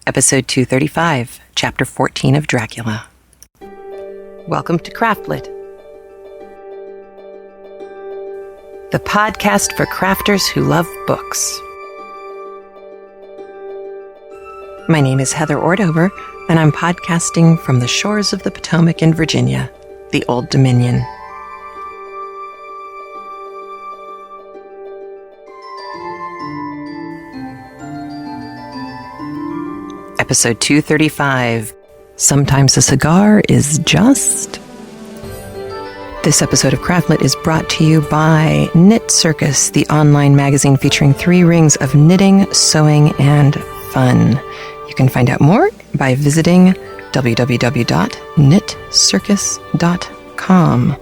Episode 235, Chapter 14 of Dracula. Welcome to CraftLit, the podcast for crafters who love books. My name is Heather Ordover, and I'm podcasting from the shores of the Potomac in Virginia, the Old Dominion. Episode 235, Sometimes a Cigar is Just. This episode of CraftLit is brought to you by Knit Circus, the online magazine featuring 3 rings of knitting, sewing, and fun. You can find out more by visiting www.knitcircus.com.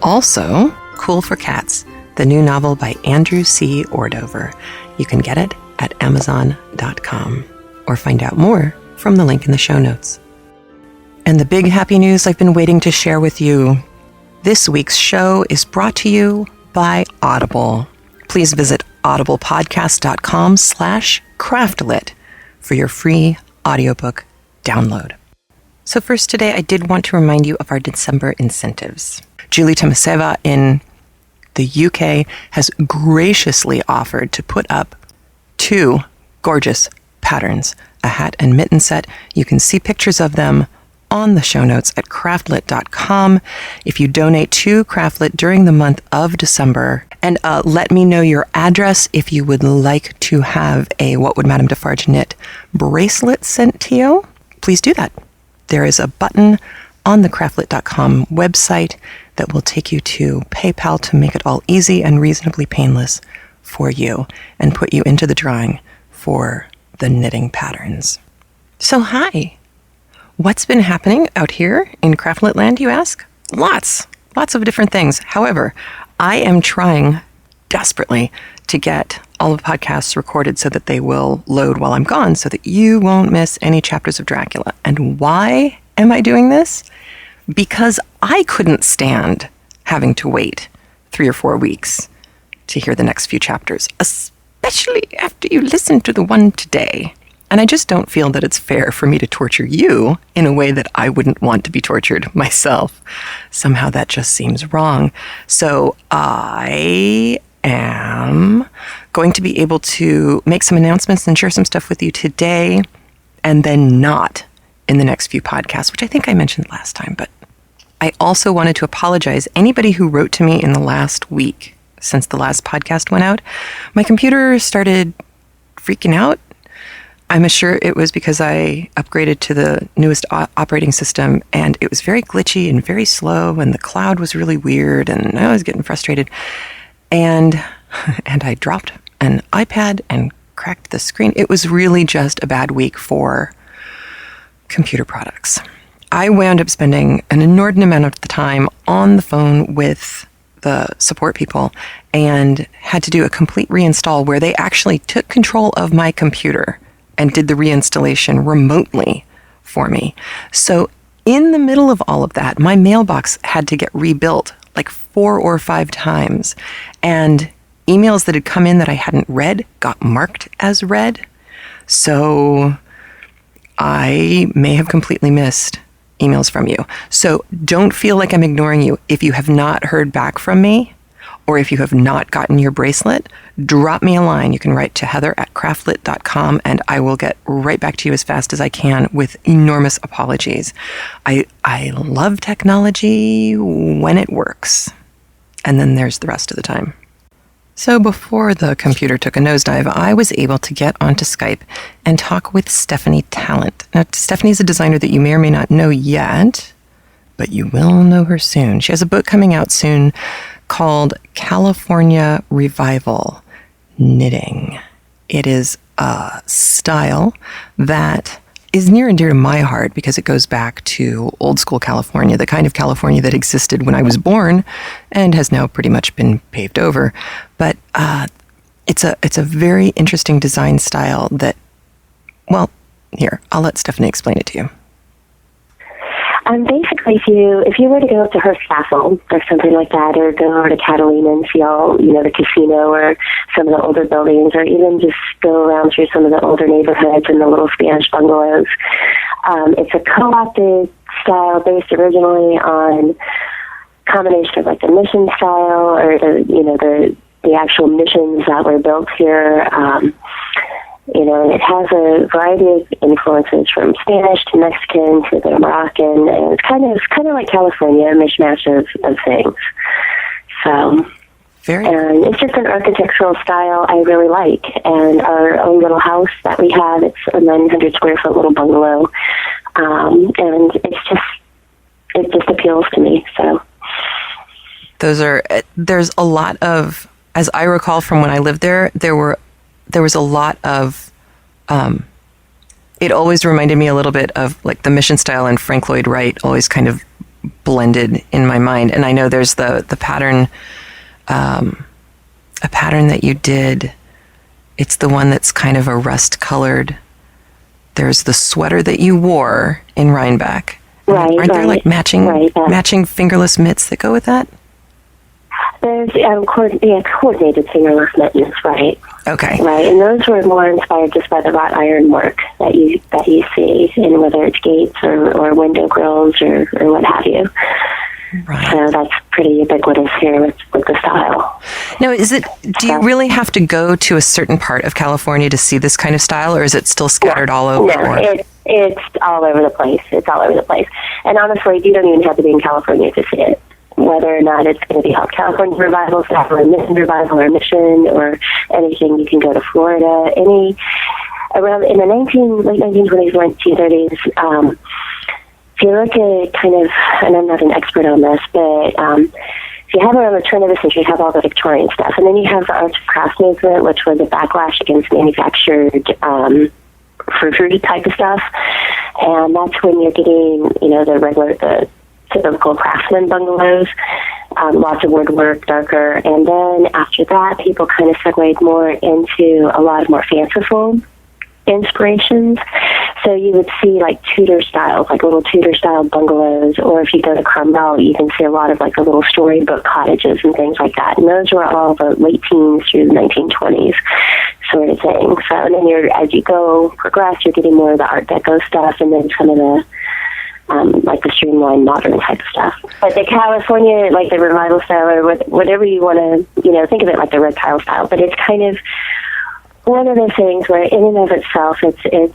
Also, Cool for Cats, the new novel by Andrew C. Ordover. You can get it at amazon.com. Or find out more from the link in the show notes. And the big happy news I've been waiting to share with you. This week's show is brought to you by Audible. Please visit audiblepodcast.com/craftlit for your free audiobook download. So first today, I did want to remind you of our December incentives. Julie Tomaseva in the UK has graciously offered to put up 2 gorgeous patterns, a hat and mitten set. You can see pictures of them on the show notes at craftlit.com. If you donate to CraftLit during the month of December, and let me know your address if you would like to have a What Would Madame Defarge Knit bracelet sent to you, please do that. There is a button on the craftlit.com website that will take you to PayPal to make it all easy and reasonably painless for you and put you into the drawing for the knitting patterns. So hi, what's been happening out here in CraftLit land, you ask? Lots of different things. However, I am trying desperately to get all of the podcasts recorded so that they will load while I'm gone so that you won't miss any chapters of Dracula. And why am I doing this? Because I couldn't stand having to wait 3 or 4 weeks to hear the next few chapters, especially after you listen to the one today. And I just don't feel that it's fair for me to torture you in a way that I wouldn't want to be tortured myself. Somehow that just seems wrong. So I am going to be able to make some announcements and share some stuff with you today, and then not in the next few podcasts, which I think I mentioned last time. But I also wanted to apologize. Anybody who wrote to me in the last week since the last podcast went out, my computer started freaking out. I'm sure it was because I upgraded to the newest operating system, and it was very glitchy and very slow, and the cloud was really weird, and I was getting frustrated. And I dropped an iPad and cracked the screen. It was really just a bad week for computer products. I wound up spending an inordinate amount of the time on the phone with the support people and had to do a complete reinstall where they actually took control of my computer and did the reinstallation remotely for me. So in the middle of all of that, my mailbox had to get rebuilt like 4 or 5 times. And emails that had come in that I hadn't read got marked as read. So I may have completely missed emails from you. So don't feel like I'm ignoring you. If you have not heard back from me, or if you have not gotten your bracelet, drop me a line. You can write to heather@craftlit.com, and I will get right back to you as fast as I can with enormous apologies. I love technology when it works. And then there's the rest of the time. So before the computer took a nosedive, I was able to get onto Skype and talk with Stephanie Talent. Now, Stephanie's a designer that you may or may not know yet, but you will know her soon. She has a book coming out soon called California Revival Knitting. It is a style that is near and dear to my heart because it goes back to old school California, the kind of California that existed when I was born and has now pretty much been paved over. But it's a very interesting design style that, well, here, I'll let Stephanie explain it to you. Basically, if you were to go up to Hearst Castle or something like that, or go over to Catalina and see all, the casino or some of the older buildings, or even just go around through some of the older neighborhoods and the little Spanish bungalows, it's a co-opted style based originally on combination of like the mission style or the actual missions that were built here. And it has a variety of influences from Spanish to Mexican to a bit of Moroccan, and it's kind of like California, a mishmash of things. So, and it's just an architectural style I really like. And our own little house that we have, it's a 900 square foot little bungalow, and it just appeals to me. So, there's a lot of, as I recall from when I lived there, there was a lot of, it always reminded me a little bit of like the mission style and Frank Lloyd Wright always kind of blended in my mind. And I know there's the pattern, a pattern that you did. It's the one that's kind of a rust colored. There's the sweater that you wore in Rhinebeck. Aren't there like matching fingerless mitts that go with that? There's coordinated fingerless mittens, right? Okay. Right, and those were more inspired just by the wrought iron work that you see, and whether it's gates or window grills or what have you. Right. So that's pretty ubiquitous here with the style. Now, do you really have to go to a certain part of California to see this kind of style, or is it still scattered all over? No, it's all over the place. It's all over the place. And honestly, you don't even have to be in California to see it. Whether or not it's going to be a California revival style or a mission revival or a mission or anything, you can go to Florida. Around in the late 1920s, 1930s, if you look at kind of, and I'm not an expert on this, but if you have around the turn of the century, you have all the Victorian stuff, and then you have the arts and crafts movement, which was a backlash against manufactured frou-frou type of stuff, and that's when you're getting, the typical craftsman bungalows, lots of woodwork, darker, and then after that, people kind of segued more into a lot of more fanciful inspirations. So you would see like Tudor styles, like little Tudor style bungalows, or if you go to Cromwell, you can see a lot of like the little storybook cottages and things like that. And those were all the late teens through the 1920s sort of thing. So and then as you progress, you're getting more of the Art Deco stuff, and then some of the like the streamlined modern type of stuff. But the California, like the revival style or whatever you want to, think of it like the red tile style, but it's kind of one of those things where in and of itself, it's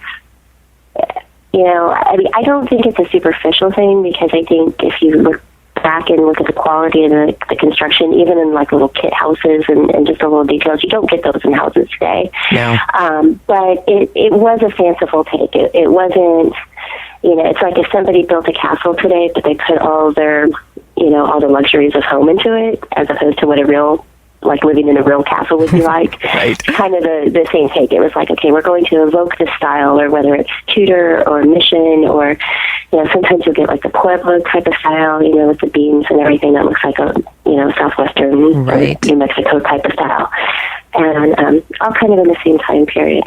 I don't think it's a superficial thing, because I think if you look back and look at the quality of the construction, even in like little kit houses and just the little details, you don't get those in houses today. No. But it was a fanciful take. It wasn't, it's like if somebody built a castle today, but they put all their, all the luxuries of home into it, as opposed to what a real, like living in a real castle would be like. Right. Kind of the same take. It was like, okay, we're going to evoke this style, or whether it's Tudor or Mission, or, sometimes you'll get like the Pueblo type of style, with the beams and everything that looks like a, Southwestern New Mexico type of style. And all kind of in the same time period.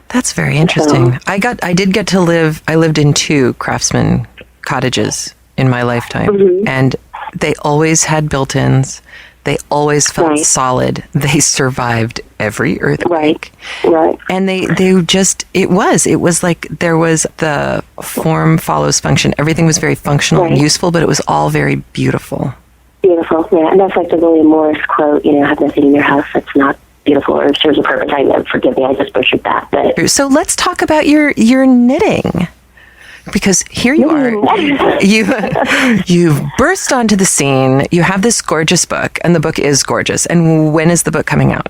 That's very interesting. So, I lived in 2 craftsman cottages in my lifetime, and they always had built-ins. They always felt solid. They survived every earthquake. Right. And it was like there was the form follows function. Everything was very functional and useful, but it was all very beautiful. Beautiful, yeah. And that's like the William Morris quote, have nothing in your house that's not beautiful or serves a purpose. Forgive me, I just butchered that. But so let's talk about your knitting. Because here you are, you've burst onto the scene, you have this gorgeous book, and the book is gorgeous. And when is the book coming out?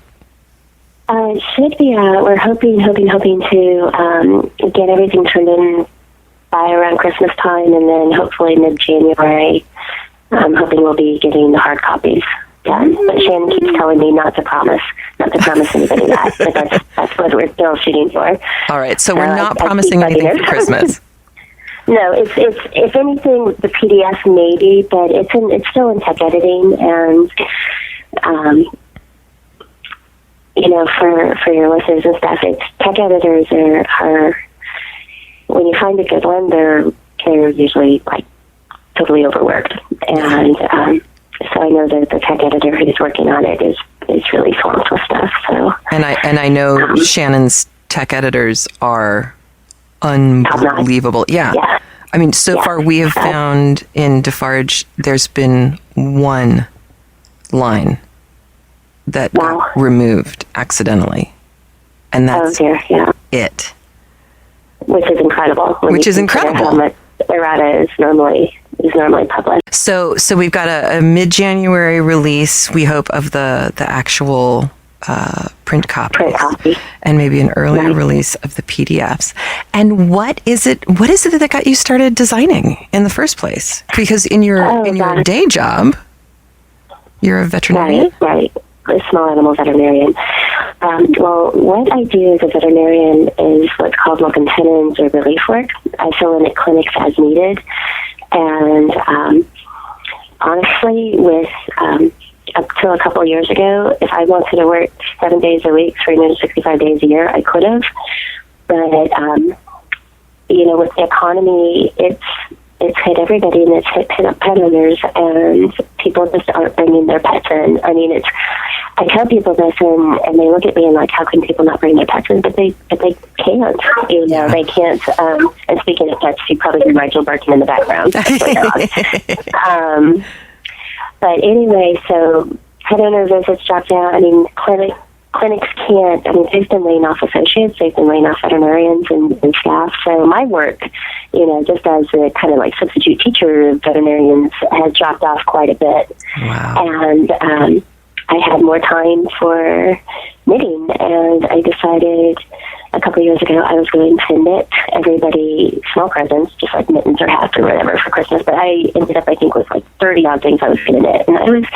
It should be out. We're hoping to get everything turned in by around Christmas time, and then hopefully mid-January, I'm hoping we'll be getting the hard copies done. But Shannon keeps telling me not to promise anybody that. But that's what we're still shooting for. All right, so we're not promising anything for Christmas. No, it's if anything, the PDF maybe, but it's still in tech editing, and for your listeners and stuff, it's tech editors are when you find a good one, they're they're usually like totally overworked. And so I know that the tech editor who's working on it is really swamped with stuff. So and I know Shannon's tech editors are unbelievable. Yeah. I mean, so far we have found in Defarge there's been one line that got removed accidentally, and that's it. Which is incredible. Which is incredible. How much errata is normally published. So we've got a mid-January release, we hope, of the actual print copy, and maybe an earlier release of the PDFs. And what is it that got you started designing in the first place? Because in your day job, you're a veterinarian, right? A small animal veterinarian. Well, what I do as a veterinarian is what's called locum tenens or relief work. I fill in at clinics as needed, and honestly, with up till a couple of years ago, if I wanted to work 7 days a week, 365 days a year, I could have. But with the economy, it's hit everybody, and it's hit pet owners, and people just aren't bringing their pets in. I mean, I tell people this, and they look at me and like, how can people not bring their pets in? But they can't. They can't. And speaking of pets, you probably hear Rigel barking in the background. That's my dog. But anyway, so pet owner visits dropped out. I mean, clinics can't. I mean, they've been laying off associates, they've been laying off veterinarians and staff. So my work, just as a kind of like substitute teacher of veterinarians, has dropped off quite a bit. Wow. And I had more time for knitting, and I decided a couple of years ago I was going to knit everybody small presents, just like mittens or hats or whatever for Christmas. But I ended up, I think, with like 30 odd things I was going to knit. And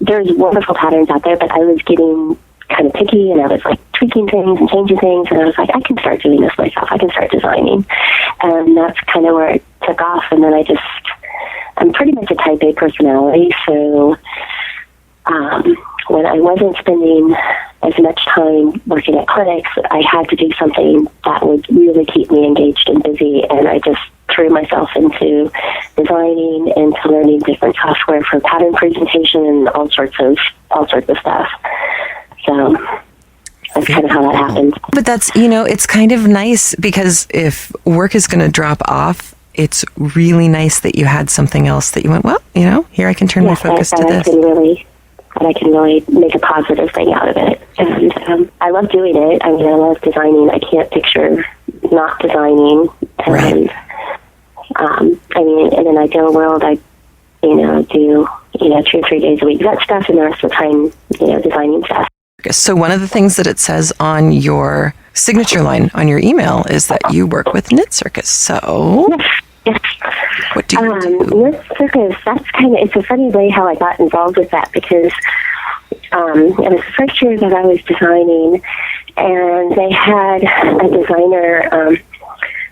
there's wonderful patterns out there, but I was getting kind of picky, and I was like tweaking things and changing things, and I was like, I can start doing this myself. I can start designing. And that's kind of where it took off. And then I'm pretty much a type A personality, so when I wasn't spending as much time working at clinics, I had to do something that would really keep me engaged and busy, and I just threw myself into designing, into learning different software for pattern presentation and all sorts of stuff. So that's kind of how that happened. But that's, it's kind of nice, because if work is going to drop off, it's really nice that you had something else that you went, well, here I can turn my focus to this. I can really make a positive thing out of it. And I love doing it. I mean, I love designing. I can't picture not designing. And, right. I mean, in an ideal world, I, do, 2 or 3 days a week, that stuff, and the rest of the time, designing stuff. So one of the things that it says on your signature line on your email is that you work with Knit Circus. So yes. What do you do? Knit Circus, it's a funny way how I got involved with that, because it was the first year that I was designing, and they had a designer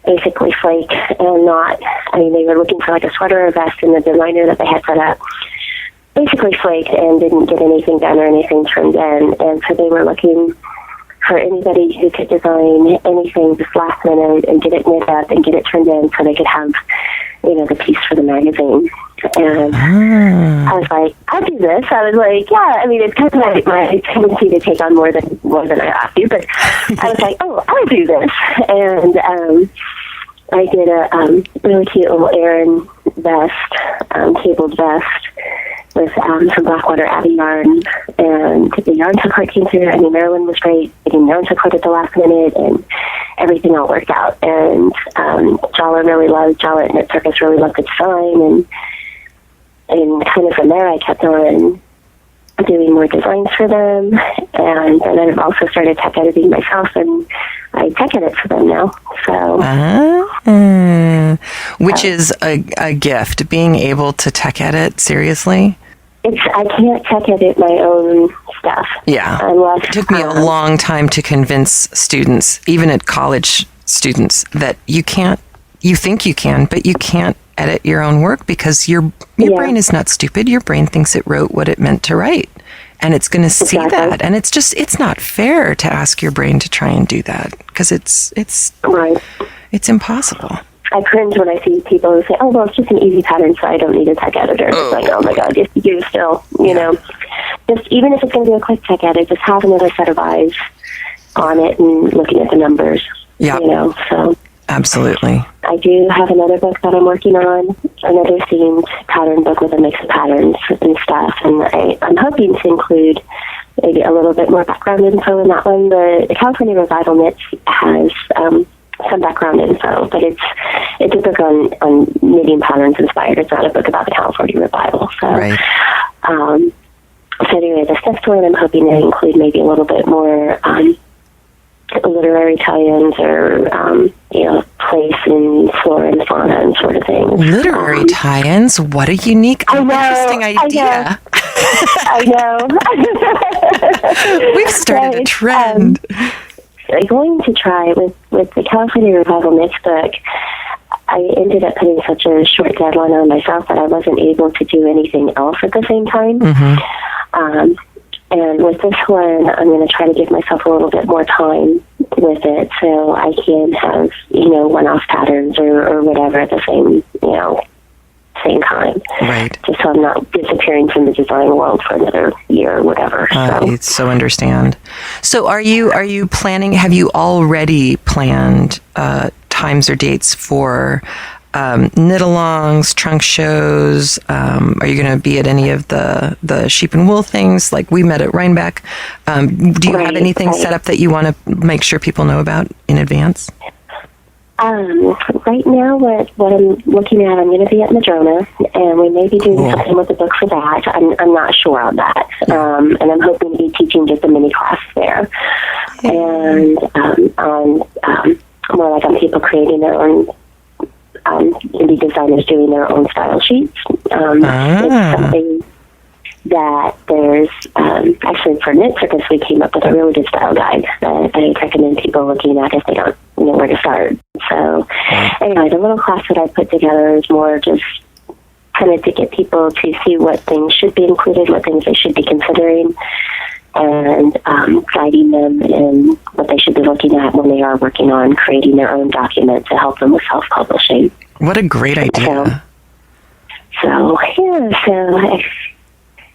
basically flake and they were looking for like a sweater or vest, and the designer that they had set up basically flaked and didn't get anything done or anything turned in. And so they were looking for anybody who could design anything just last minute and get it knit up and get it turned in so they could have, the piece for the magazine. And I was like, I'll do this. I was like, yeah, I mean, it's kind of like my tendency to take on more than I have to, but I was like, oh, I'll do this. And I did a really cute little Eyre vest, cabled vest, with some Blackwater Abbey yarn, and the yarn support came through. I mean, Marilyn was great getting yarn support at the last minute, and everything all worked out. And Jala at Knit Circus really loved the design, and kind of from there I kept on doing more designs for them, and then I've also started tech editing myself, and I tech edit for them now. So, which is a gift, being able to tech edit. Seriously, I can't tech edit my own stuff. Yeah, it took me a long time to convince students, even at college students, that you can't. You think you can, but you can't edit your own work, because your brain is not stupid. Your brain thinks it wrote what it meant to write, and it's going to see that. And it's not fair to ask your brain to try and do that, because it's right. It's impossible. I cringe when I see people who say, "Oh, well, it's just an easy pattern, so I don't need a tech editor." It's like, oh my god, yes, you do still. You know, just even if it's going to be a quick tech edit, just have another set of eyes on it and looking at the numbers. Yeah, you know, so. Absolutely. I do have another book that I'm working on, another themed pattern book with a mix of patterns and stuff, and I'm hoping to include maybe a little bit more background info in that one. The California Revival Knits has some background info, but it's a book on knitting patterns inspired. It's not a book about the California Revival. So, right. So anyway, this next one I'm hoping to include maybe a little bit more literary tie-ins or, place in flora and fauna and sort of things. Literary tie-ins? What a unique, interesting idea. I know. We've started a trend. I'm going to try with the California Revival Knits book. I ended up putting such a short deadline on myself that I wasn't able to do anything else at the same time. Mm-hmm. And with this one, I'm going to try to give myself a little bit more time with it so I can have, one-off patterns or whatever at the same time. Right. Just so I'm not disappearing from the design world for another year or whatever. I so understand. So are you planning, have you already planned times or dates for knit-alongs, trunk shows? Are you going to be at any of the sheep and wool things like we met at Rhinebeck? Do you have anything set up that you want to make sure people know about in advance? Right now, what I'm looking at, I'm going to be at Madrona, and we may be doing something with the book for that. I'm not sure on that. And I'm hoping to be teaching just a mini class there. And more like on people creating their own indie designers doing their own style sheets. It's something that there's actually for Knit Circus we came up with a really good style guide that I recommend people looking at if they don't know where to start. So anyway, the little class that I put together is more just kind of to get people to see what things should be included, what things they should be considering, and guiding them in what they should be looking at when they are working on creating their own document to help them with self-publishing. What a great idea. So I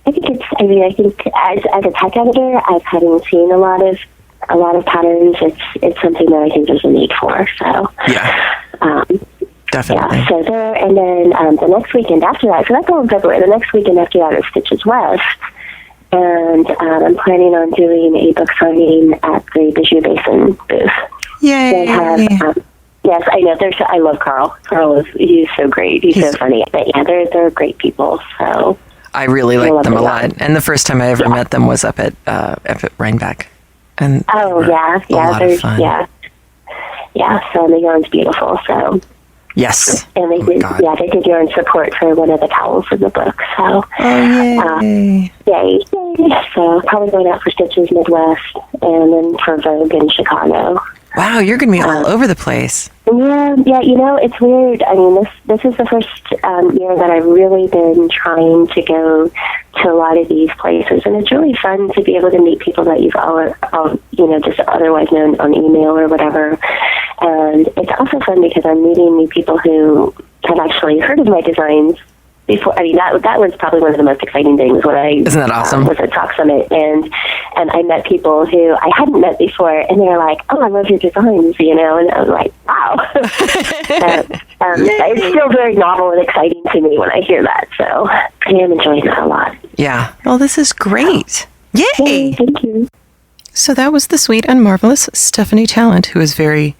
think as a tech editor, having seen a lot of patterns, it's something that I think there's a need for. So definitely. Yeah, so there, and then the next weekend after that, so that's all in February. The next weekend after that is Stitches West. And I'm planning on doing a book signing at the Bijou Basin booth. Yay! They have, yes, I know. I love Carl. He's so great. He's so funny. But yeah, they're great people. So I really like them a lot. And the first time I ever met them was up at Rhinebeck. And a lot of fun. So the yarn's beautiful. So. Yes. And they did yarn support for one of the towels in the book. So, yay. So probably going out for Stitches Midwest and then for Vogue in Chicago. Wow, you're going to be all over the place. Yeah, it's weird. I mean, this is the first year that I've really been trying to go to a lot of these places, and it's really fun to be able to meet people that you've just otherwise known on email or whatever. And it's also fun because I'm meeting new people who have actually heard of my designs before. I mean, that was probably one of the most exciting things when I Isn't that awesome? Was at Talk Summit, and I met people who I hadn't met before, and they were like, "Oh, I love your designs," and I was like, "Wow!" It's still very novel and exciting to me when I hear that. So I am enjoying that a lot. Yeah. Well, this is great. Yay! Thank you. So that was the sweet and marvelous Stephanie Talent, who is very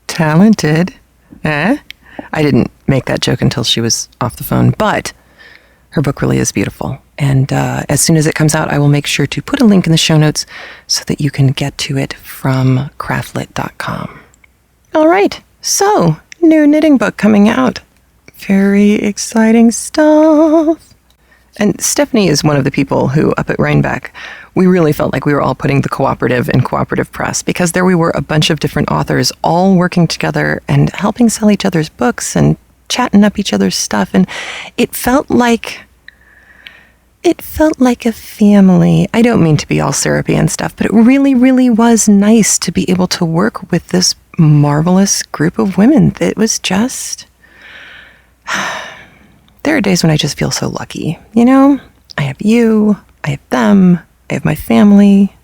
talented. I didn't make that joke until she was off the phone, but her book really is beautiful. And as soon as it comes out, I will make sure to put a link in the show notes so that you can get to it from craftlit.com. All right. So, new knitting book coming out. Very exciting stuff. And Stephanie is one of the people who, up at Rhinebeck, we really felt like we were all putting the cooperative in cooperative press, because there we were, a bunch of different authors all working together and helping sell each other's books and chatting up each other's stuff. And it felt like a family. I don't mean to be all syrupy and stuff, but it really, really was nice to be able to work with this marvelous group of women. It was just... There are days when I just feel so lucky. You know, I have you, I have them, I have my family.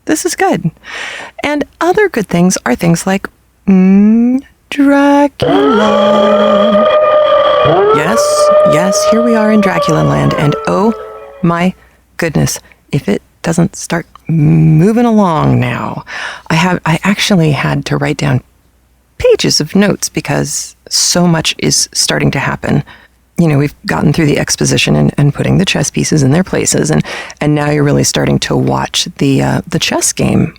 This is good. And other good things are things like Dracula. Yes, here we are in Dracula land. And oh my goodness, if it doesn't start moving along now. I actually had to write down pages of notes because so much is starting to happen. You know, we've gotten through the exposition and putting the chess pieces in their places, and now you're really starting to watch the chess game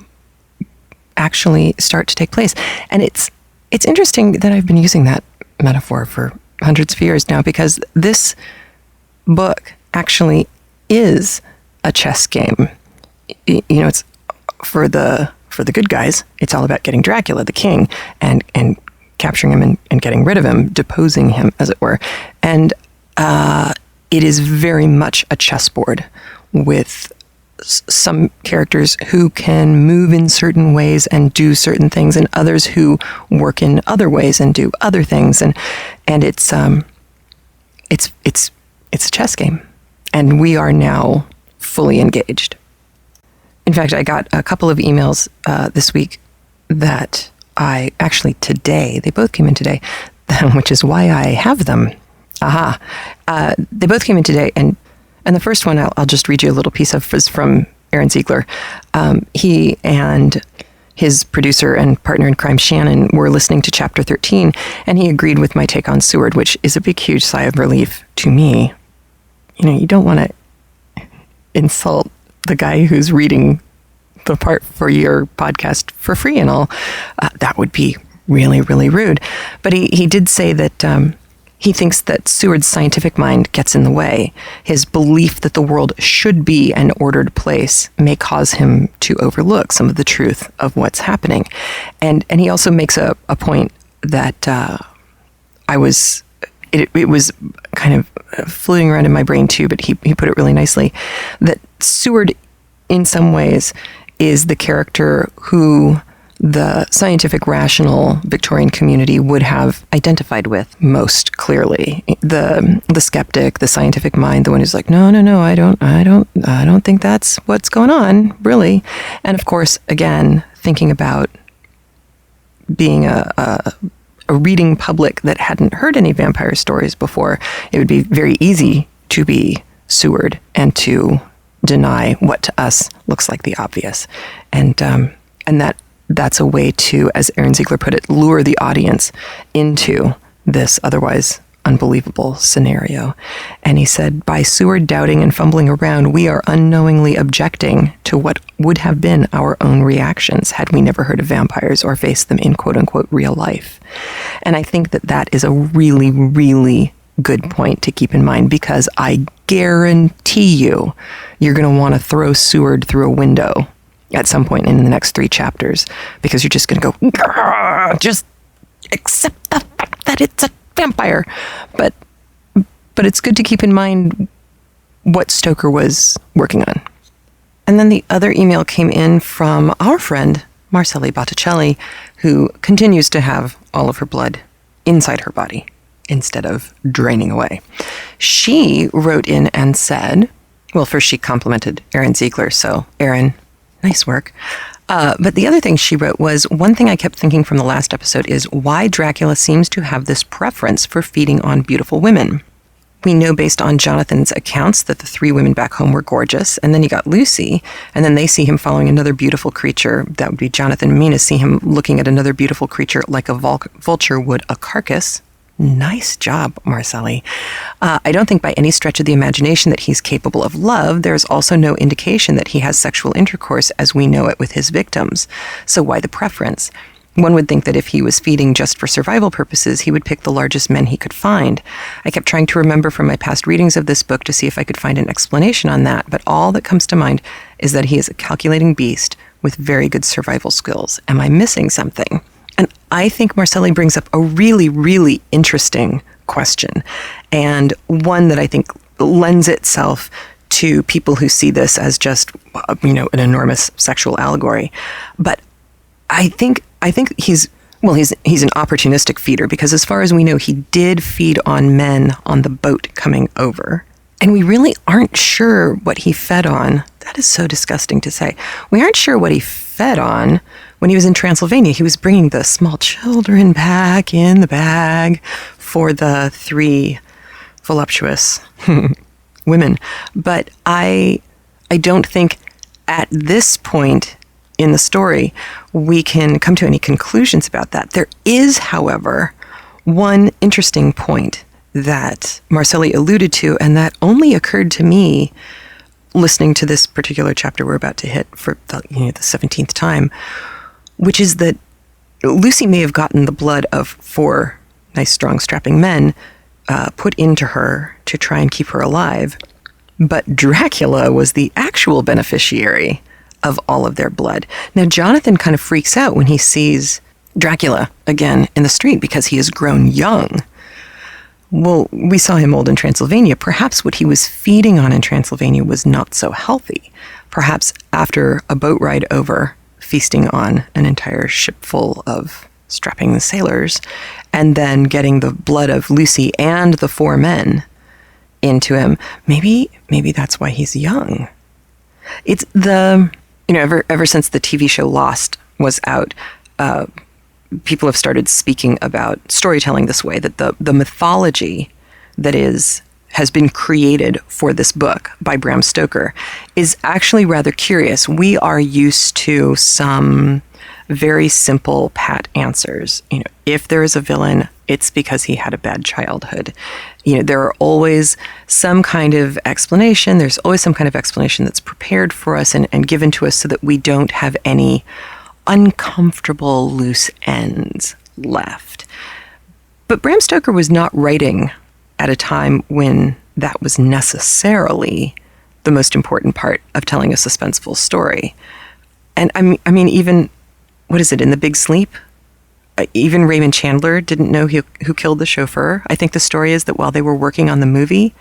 actually start to take place. And it's interesting that I've been using that metaphor for hundreds of years now, because this book actually is a chess game. You know, it's for the good guys. It's all about getting Dracula, the king, and capturing him and getting rid of him, deposing him, as it were. And it is very much a chessboard with some characters who can move in certain ways and do certain things, and others who work in other ways and do other things. And it's a chess game, and we are now fully engaged. In fact, I got a couple of emails this week that they both came in today, which is why I have them. They both came in today, and the first one I'll just read you a little piece of is from Aaron Ziegler. He and his producer and partner in crime, Shannon, were listening to Chapter 13, and he agreed with my take on Seward, which is a big, huge sigh of relief to me. You know, you don't want to insult the guy who's reading the part for your podcast for free and all. That would be really, really rude. But he did say that he thinks that Seward's scientific mind gets in the way. His belief that the world should be an ordered place may cause him to overlook some of the truth of what's happening. And he also makes a point that it was kind of floating around in my brain too, but he put it really nicely, that Seward in some ways is the character who the scientific, rational Victorian community would have identified with most clearly. The skeptic, the scientific mind, the one who's like, no, I don't think that's what's going on, really. And of course, again, thinking about being a reading public that hadn't heard any vampire stories before, it would be very easy to be Seward and to deny what to us looks like the obvious. And that's a way to, as Aaron Ziegler put it, lure the audience into this otherwise unbelievable scenario. And he said, by Seward doubting and fumbling around, we are unknowingly objecting to what would have been our own reactions had we never heard of vampires or faced them in quote-unquote real life. And I think that is a really, really good point to keep in mind, because I guarantee you're going to want to throw Seward through a window at some point in the next 3 chapters, because you're just going to go, just accept the fact that it's a vampire. But it's good to keep in mind what Stoker was working on. And then the other email came in from our friend, Marcelli Botticelli, who continues to have all of her blood inside her body instead of draining away. She wrote in and said, well, first she complimented Aaron Ziegler, so Aaron, nice work. But the other thing she wrote was, one thing I kept thinking from the last episode is why Dracula seems to have this preference for feeding on beautiful women. We know based on Jonathan's accounts that the 3 women back home were gorgeous, and then he got Lucy, and then they see him following another beautiful creature. That would be Jonathan and Mina see him looking at another beautiful creature like a vulture would a carcass. Nice job, Marcelli. I don't think by any stretch of the imagination that he's capable of love. There's also no indication that he has sexual intercourse as we know it with his victims. So why the preference? One would think that if he was feeding just for survival purposes, he would pick the largest men he could find. I kept trying to remember from my past readings of this book to see if I could find an explanation on that, but all that comes to mind is that he is a calculating beast with very good survival skills. Am I missing something? And I think Marcelli brings up a really, really interesting question, and one that I think lends itself to people who see this as just, an enormous sexual allegory. But I think he's Well, he's an opportunistic feeder because as far as we know, he did feed on men on the boat coming over. And we really aren't sure what he fed on. That is so disgusting to say. We aren't sure what he fed on when he was in Transylvania. He was bringing the small children back in the bag for the 3 voluptuous women. But I don't think at this point in the story we can come to any conclusions about that. There is, however, one interesting point that Marcelli alluded to, and that only occurred to me listening to this particular chapter we're about to hit for the 17th time, which is that Lucy may have gotten the blood of 4 nice, strong, strapping men put into her to try and keep her alive, but Dracula was the actual beneficiary of all of their blood. Now, Jonathan kind of freaks out when he sees Dracula again in the street because he has grown young. Well, we saw him old in Transylvania. Perhaps what he was feeding on in Transylvania was not so healthy. Perhaps after a boat ride over, feasting on an entire ship full of strapping sailors, and then getting the blood of Lucy and the 4 men into him, maybe that's why he's young. It's ever since the TV show Lost was out, people have started speaking about storytelling this way, that the mythology that has been created for this book by Bram Stoker is actually rather curious. We are used to some very simple, pat answers. If there is a villain, it's because he had a bad childhood. There are always some kind of explanation. There's always some kind of explanation that's prepared for us and given to us so that we don't have any uncomfortable loose ends left. But Bram Stoker was not writing at a time when that was necessarily the most important part of telling a suspenseful story. And I mean, even, what is it, in The Big Sleep? Even Raymond Chandler didn't know who killed the chauffeur. I think the story is that while they were working on the movie,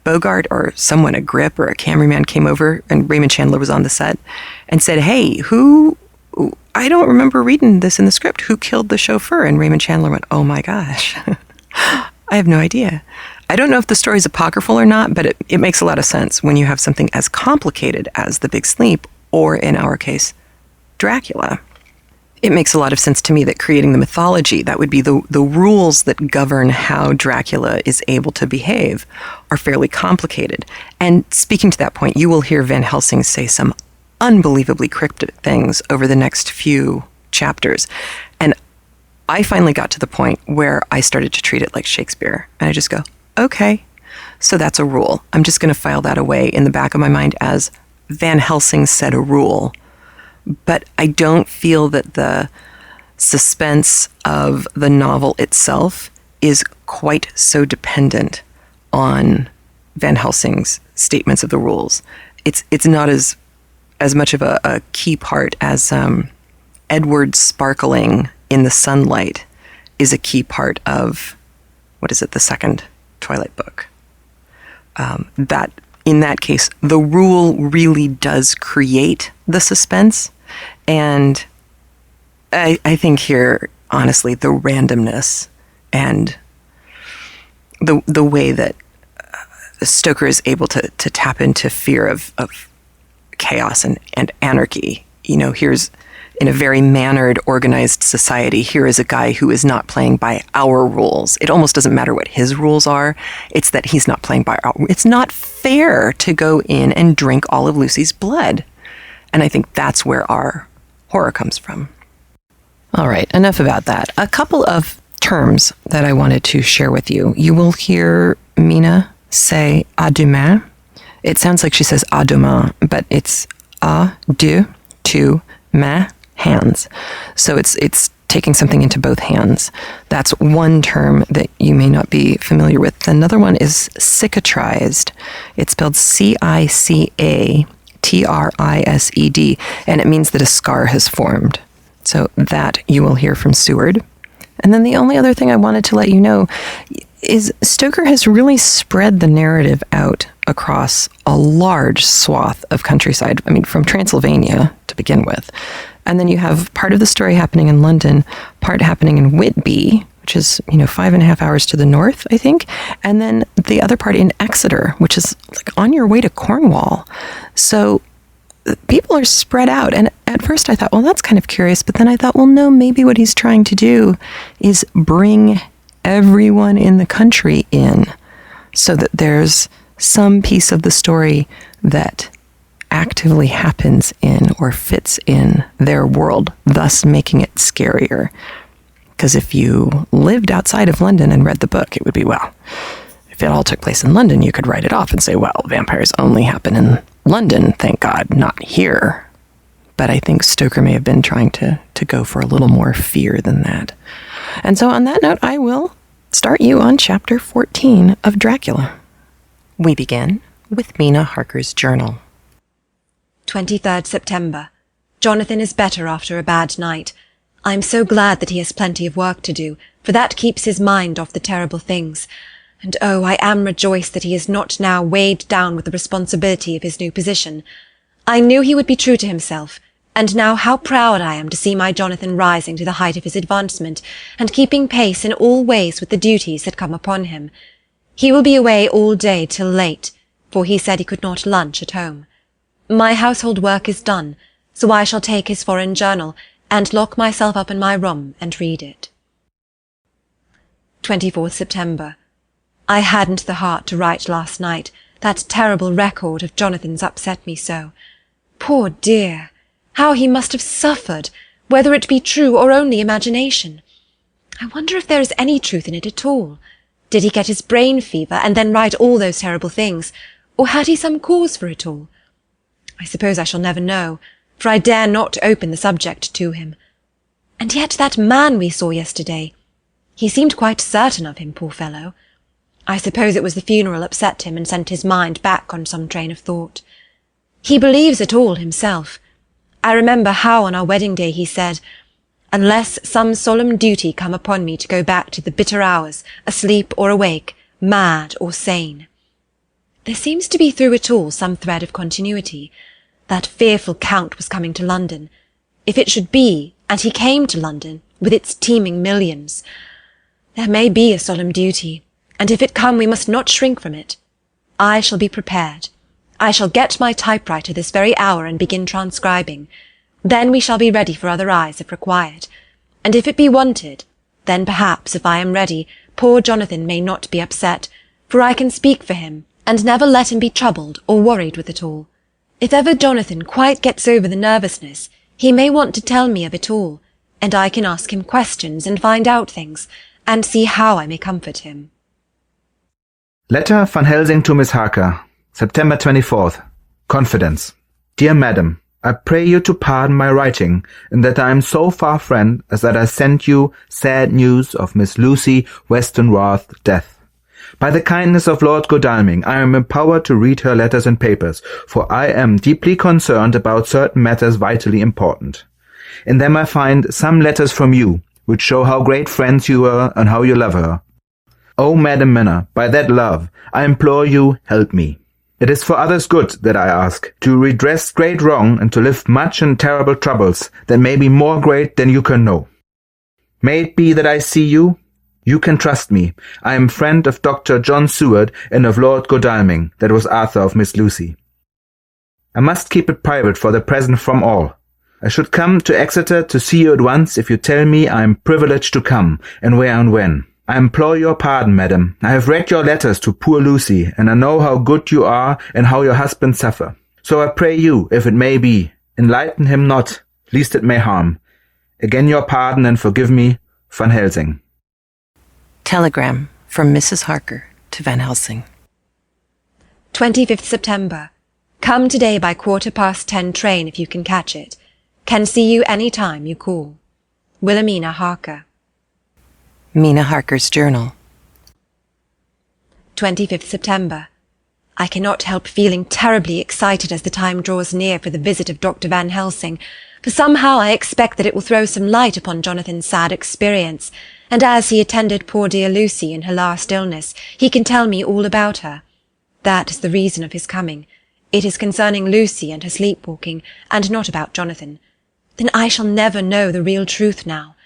Bogart or someone, a grip or a cameraman, came over, and Raymond Chandler was on the set, and said, "Hey, I don't remember reading this in the script. Who killed the chauffeur?" And Raymond Chandler went, "Oh my gosh, I have no idea." I don't know if the story's apocryphal or not, but it makes a lot of sense when you have something as complicated as The Big Sleep, or in our case, Dracula. It makes a lot of sense to me that creating the mythology, that would be the rules that govern how Dracula is able to behave, are fairly complicated. And speaking to that point, you will hear Van Helsing say some unbelievably cryptic things over the next few chapters. And I finally got to the point where I started to treat it like Shakespeare. And I just go, okay, so that's a rule. I'm just going to file that away in the back of my mind as Van Helsing said a rule. But I don't feel that the suspense of the novel itself is quite so dependent on Van Helsing's statements of the rules. It's not as much of a key part as Edward sparkling in the sunlight is a key part of, the second Twilight book. That in that case, the rule really does create the suspense. And I think here, honestly, the randomness and the way that Stoker is able to tap into fear of chaos and anarchy. Here's, in a very mannered, organized society, here is a guy who is not playing by our rules. It almost doesn't matter what his rules are. It's that he's not playing by our rules. It's not fair to go in and drink all of Lucy's blood. And I think that's where our horror comes from. All right, enough about that. A couple of terms that I wanted to share with you. You will hear Mina say à demain. It sounds like she says à demain, but it's à deux, two, main, hands. So it's taking something into both hands. That's one term that you may not be familiar with. Another one is cicatrized. It's spelled CICATRISED, and it means that a scar has formed. So that you will hear from Seward. And then the only other thing I wanted to let you know is Stoker has really spread the narrative out across a large swath of countryside. I mean, from Transylvania to begin with, And then you have part of the story happening in London, part happening in Whitby, which is, 5.5 hours to the north, I think. And then the other part in Exeter, which is like on your way to Cornwall. So people are spread out. And at first I thought, well, that's kind of curious. But then I thought, well, no, maybe what he's trying to do is bring everyone in the country in so that there's some piece of the story that actively happens in or fits in their world, thus making it scarier. Because if you lived outside of London and read the book, it would be, well, if it all took place in London, you could write it off and say, well, vampires only happen in London, thank God, not here. But I think Stoker may have been trying to go for a little more fear than that. And so on that note, I will start you on chapter 14 of Dracula. We begin with Mina Harker's journal. 23rd September. Jonathan is better after a bad night. I am so glad that he has plenty of work to do, for that keeps his mind off the terrible things. And oh, I am rejoiced that he is not now weighed down with the responsibility of his new position. I knew he would be true to himself, and now how proud I am to see my Jonathan rising to the height of his advancement, and keeping pace in all ways with the duties that come upon him. He will be away all day till late, for he said he could not lunch at home. My household work is done, so I shall take his foreign journal, and lock myself up in my room and read it. 24th September. I hadn't the heart to write last night. That terrible record of Jonathan's upset me so. Poor dear! How he must have suffered, whether it be true or only imagination. I wonder if there is any truth in it at all. Did he get his brain fever and then write all those terrible things, or had he some cause for it all? I suppose I shall never know, for I dare not open the subject to him. And yet that man we saw yesterday, he seemed quite certain of him, poor fellow. I suppose it was the funeral upset him and sent his mind back on some train of thought. He believes it all himself. I remember how on our wedding day he said, "Unless some solemn duty come upon me to go back to the bitter hours, asleep or awake, mad or sane." There seems to be through it all some thread of continuity. That fearful Count was coming to London. If it should be, and he came to London, with its teeming millions, there may be a solemn duty, and if it come we must not shrink from it. I shall be prepared. I shall get my typewriter this very hour and begin transcribing. Then we shall be ready for other eyes if required. And if it be wanted, then perhaps, if I am ready, poor Jonathan may not be upset, for I can speak for him, and never let him be troubled or worried with it all. If ever Jonathan quite gets over the nervousness, he may want to tell me of it all, and I can ask him questions and find out things, and see how I may comfort him. Letter Van Helsing to Miss Harker, September 24th. Confidence. Dear Madam, I pray you to pardon my writing, in that I am so far friend as that I send you sad news of Miss Lucy Westonworth's death. By the kindness of Lord Godalming, I am empowered to read her letters and papers, for I am deeply concerned about certain matters vitally important. In them I find some letters from you, which show how great friends you were and how you love her. O Madam Mina, by that love, I implore you, help me. It is for others' good that I ask, to redress great wrong and to lift much and terrible troubles that may be more great than you can know. May it be that I see you? You can trust me. I am friend of Dr. John Seward and of Lord Godalming, that was Arthur of Miss Lucy. I must keep it private for the present from all. I should come to Exeter to see you at once if you tell me I am privileged to come, and where and when. I implore your pardon, madam. I have read your letters to poor Lucy, and I know how good you are and how your husband suffer. So I pray you, if it may be, enlighten him not, lest it may harm. Again your pardon and forgive me, Van Helsing. Telegram from Mrs. Harker to Van Helsing. 25th September. Come today by 10:15 train if you can catch it. Can see you any time you call. Wilhelmina Harker. Mina Harker's journal. 25th September. I cannot help feeling terribly excited as the time draws near for the visit of Dr. Van Helsing, for somehow I expect that it will throw some light upon Jonathan's sad experience, and as he attended poor dear Lucy in her last illness, he can tell me all about her. That is the reason of his coming. It is concerning Lucy and her sleepwalking, and not about Jonathan. Then I shall never know the real truth now.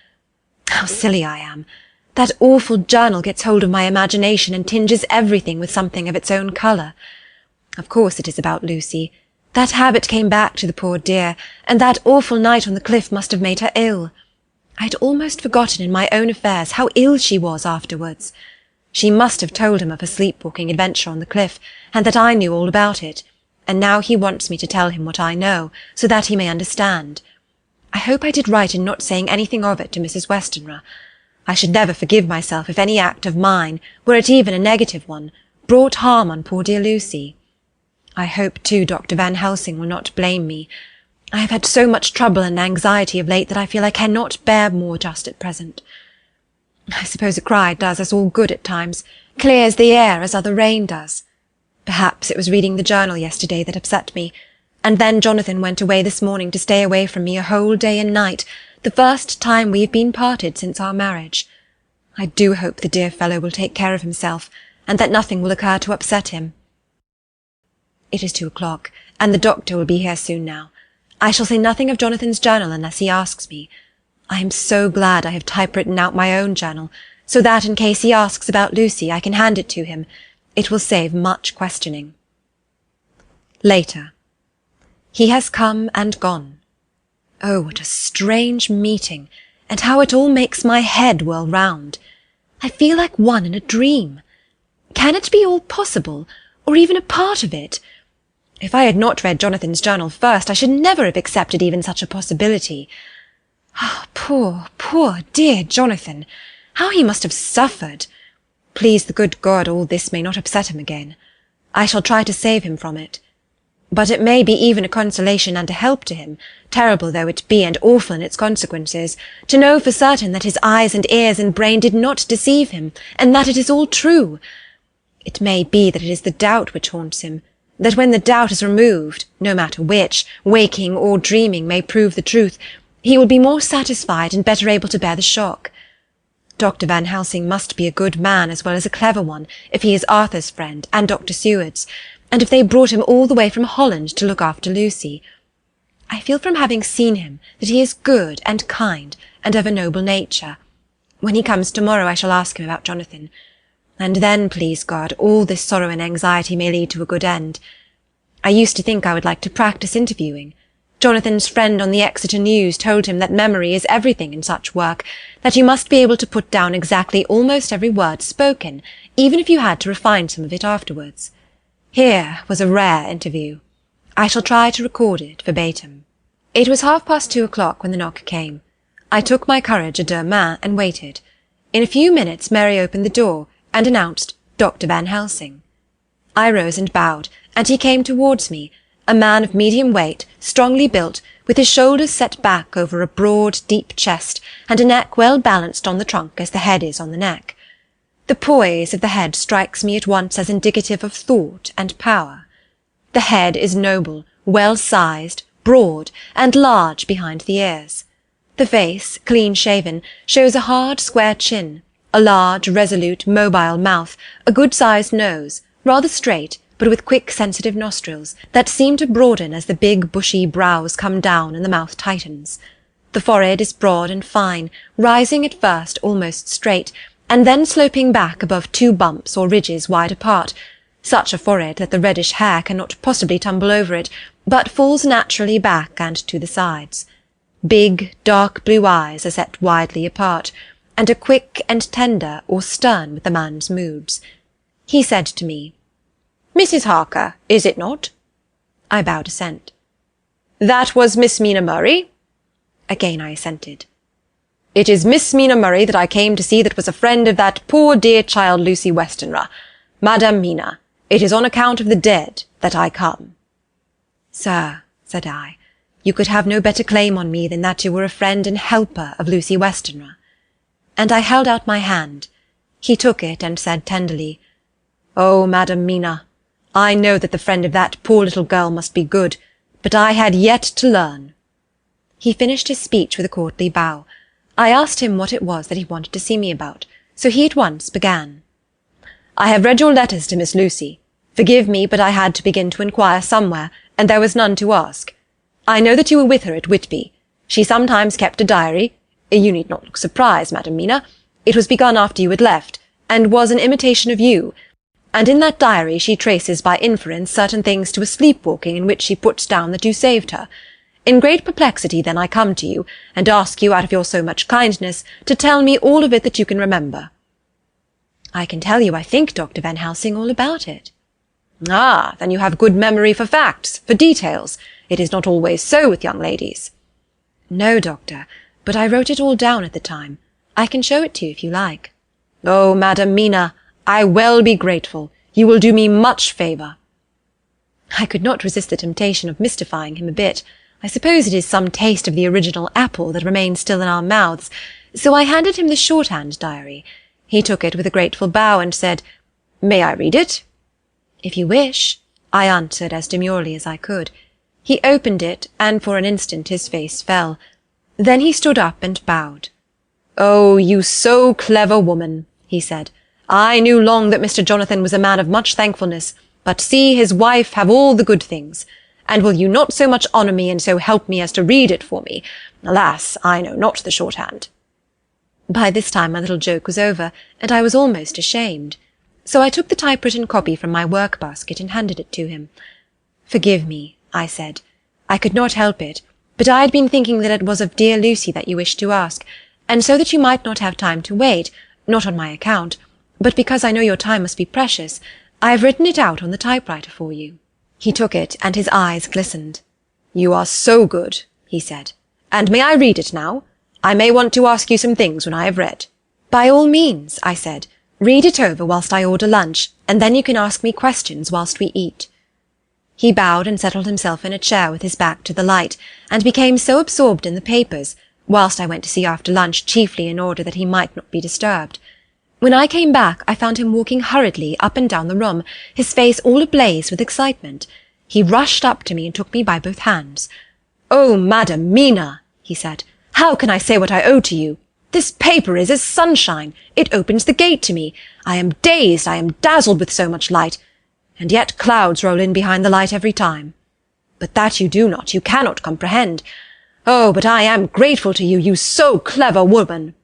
How silly I am! That awful journal gets hold of my imagination and tinges everything with something of its own colour. Of course it is about Lucy. That habit came back to the poor dear, and that awful night on the cliff must have made her ill. I had almost forgotten in my own affairs how ill she was afterwards. She must have told him of her sleep-walking adventure on the cliff, and that I knew all about it, and now he wants me to tell him what I know, so that he may understand. I hope I did right in not saying anything of it to Mrs. Westenra. I should never forgive myself if any act of mine, were it even a negative one, brought harm on poor dear Lucy. I hope, too, Dr. Van Helsing will not blame me. I have had so much trouble and anxiety of late that I feel I cannot bear more just at present. I suppose a cry does us all good at times, clears the air as other rain does. Perhaps it was reading the journal yesterday that upset me, and then Jonathan went away this morning to stay away from me a whole day and night, the first time we have been parted since our marriage. I do hope the dear fellow will take care of himself, and that nothing will occur to upset him. It is 2:00, and the doctor will be here soon now. I shall say nothing of Jonathan's journal unless he asks me. I am so glad I have typewritten out my own journal, so that in case he asks about Lucy I can hand it to him. It will save much questioning. Later. He has come and gone. Oh, what a strange meeting, and how it all makes my head whirl round. I feel like one in a dream. Can it be all possible, or even a part of it? If I had not read Jonathan's journal first, I should never have accepted even such a possibility. Ah, poor dear Jonathan! How he must have suffered! Please the good God all this may not upset him again. I shall try to save him from it. But it may be even a consolation and a help to him, terrible though it be and awful in its consequences, to know for certain that his eyes and ears and brain did not deceive him, and that it is all true. It may be that it is the doubt which haunts him, that when the doubt is removed, no matter which, waking or dreaming, may prove the truth, he will be more satisfied and better able to bear the shock. Dr. Van Helsing must be a good man as well as a clever one, if he is Arthur's friend and Dr. Seward's, and if they brought him all the way from Holland to look after Lucy. I feel from having seen him that he is good and kind and of a noble nature. When he comes tomorrow I shall ask him about Jonathan. And then, please God, all this sorrow and anxiety may lead to a good end. I used to think I would like to practice interviewing. Jonathan's friend on the Exeter News told him that memory is everything in such work, that you must be able to put down exactly almost every word spoken, even if you had to refine some of it afterwards. Here was a rare interview. I shall try to record it verbatim. It was 2:30 when the knock came. I took my courage à deux mains and waited. In a few minutes Mary opened the door and announced Dr. Van Helsing. I rose and bowed, and he came towards me, a man of medium weight, strongly built, with his shoulders set back over a broad, deep chest, and a neck well balanced on the trunk as the head is on the neck. The poise of the head strikes me at once as indicative of thought and power. The head is noble, well-sized, broad, and large behind the ears. The face, clean-shaven, shows a hard, square chin, a large, resolute, mobile mouth, a good-sized nose, rather straight, but with quick, sensitive nostrils, that seem to broaden as the big, bushy brows come down and the mouth tightens. The forehead is broad and fine, rising at first almost straight, and then sloping back above 2 bumps or ridges wide apart, such a forehead that the reddish hair cannot possibly tumble over it, but falls naturally back and to the sides. Big, dark blue eyes are set widely apart, and are quick and tender or stern with the man's moods. He said to me, "Mrs. Harker, is it not?" I bowed assent. "That was Miss Mina Murray?" Again I assented. "It is Miss Mina Murray that I came to see that was a friend of that poor dear child Lucy Westenra. Madam Mina, it is on account of the dead that I come." "Sir," said I, "you could have no better claim on me than that you were a friend and helper of Lucy Westenra." And I held out my hand. He took it and said tenderly, "Oh, Madam Mina, I know that the friend of that poor little girl must be good, but I had yet to learn." He finished his speech with a courtly bow. I asked him what it was that he wanted to see me about, so he at once began. "I have read your letters to Miss Lucy. Forgive me, but I had to begin to inquire somewhere, and there was none to ask. I know that you were with her at Whitby. She sometimes kept a diary. You need not look surprised, Madam Mina. It was begun after you had left, and was an imitation of you. And in that diary she traces by inference certain things to a sleep-walking in which she puts down that you saved her. In great perplexity then I come to you, and ask you out of your so much kindness to tell me all of it that you can remember. I can tell you, I think, Dr. Van Helsing, all about it. Ah, then you have good memory for facts, for details. It is not always so with young ladies. No, Doctor, but I wrote it all down at the time. I can show it to you if you like. Oh, Madam Mina, I well be grateful. You will do me much favour. I could not resist the temptation of mystifying him a bit. I suppose it is some taste of the original apple that remains still in our mouths, so I handed him the shorthand diary. He took it with a grateful bow and said, "May I read it?" "If you wish," I answered as demurely as I could. He opened it, and for an instant his face fell. Then he stood up and bowed. "Oh, you so clever woman," he said. "I knew long that Mr. Jonathan was a man of much thankfulness, but see his wife have all the good things. And will you not so much honour me and so help me as to read it for me? Alas, I know not the shorthand." By this time my little joke was over, and I was almost ashamed. So I took the typewritten copy from my work-basket and handed it to him. "Forgive me," I said. "I could not help it, but I had been thinking that it was of dear Lucy that you wished to ask, and so that you might not have time to wait, not on my account, but because I know your time must be precious, I have written it out on the typewriter for you." He took it, and his eyes glistened. "You are so good," he said. "And may I read it now? I may want to ask you some things when I have read." "By all means," I said. "Read it over whilst I order lunch, and then you can ask me questions whilst we eat." He bowed and settled himself in a chair with his back to the light, and became so absorbed in the papers, whilst I went to see after lunch chiefly in order that he might not be disturbed. When I came back, I found him walking hurriedly up and down the room, his face all ablaze with excitement. He rushed up to me and took me by both hands. "Oh, Madam Mina," he said, "how can I say what I owe to you? This paper is as sunshine. It opens the gate to me. I am dazed, I am dazzled with so much light, and yet clouds roll in behind the light every time. But that you do not, you cannot comprehend. Oh, but I am grateful to you, you so clever woman.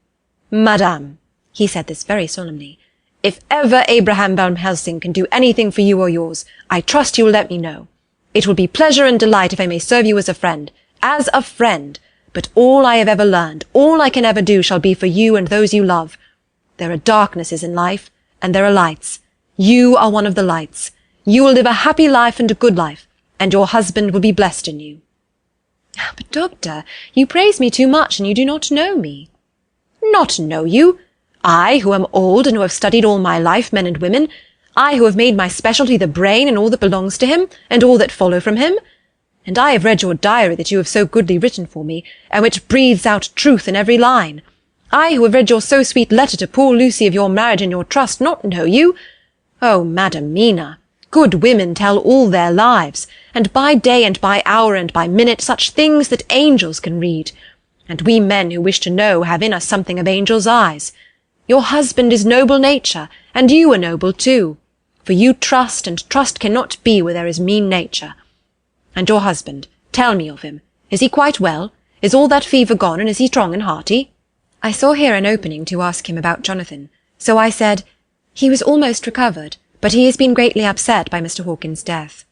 Madame," he said this very solemnly, "if ever Abraham Van Helsing can do anything for you or yours, I trust you will let me know. It will be pleasure and delight if I may serve you as a friend, but all I have ever learned, all I can ever do shall be for you and those you love. There are darknesses in life, and there are lights. You are one of the lights. You will live a happy life and a good life, and your husband will be blessed in you." "But, Doctor, you praise me too much, and you do not know me." "Not know you? I, who am old and who have studied all my life men and women, I who have made my specialty the brain and all that belongs to him, and all that follow from him? And I have read your diary that you have so goodly written for me, and which breathes out truth in every line. I who have read your so sweet letter to poor Lucy of your marriage and your trust, not know you? Oh, Madam Mina, good women tell all their lives, and by day and by hour and by minute such things that angels can read. And we men who wish to know have in us something of angels' eyes. Your husband is noble nature, and you are noble too, for you trust, and trust cannot be where there is mean nature. And your husband, tell me of him. Is he quite well? Is all that fever gone, and is he strong and hearty?" I saw here an opening to ask him about Jonathan, so I said, "He was almost recovered, but he has been greatly upset by Mr. Hawkins's death."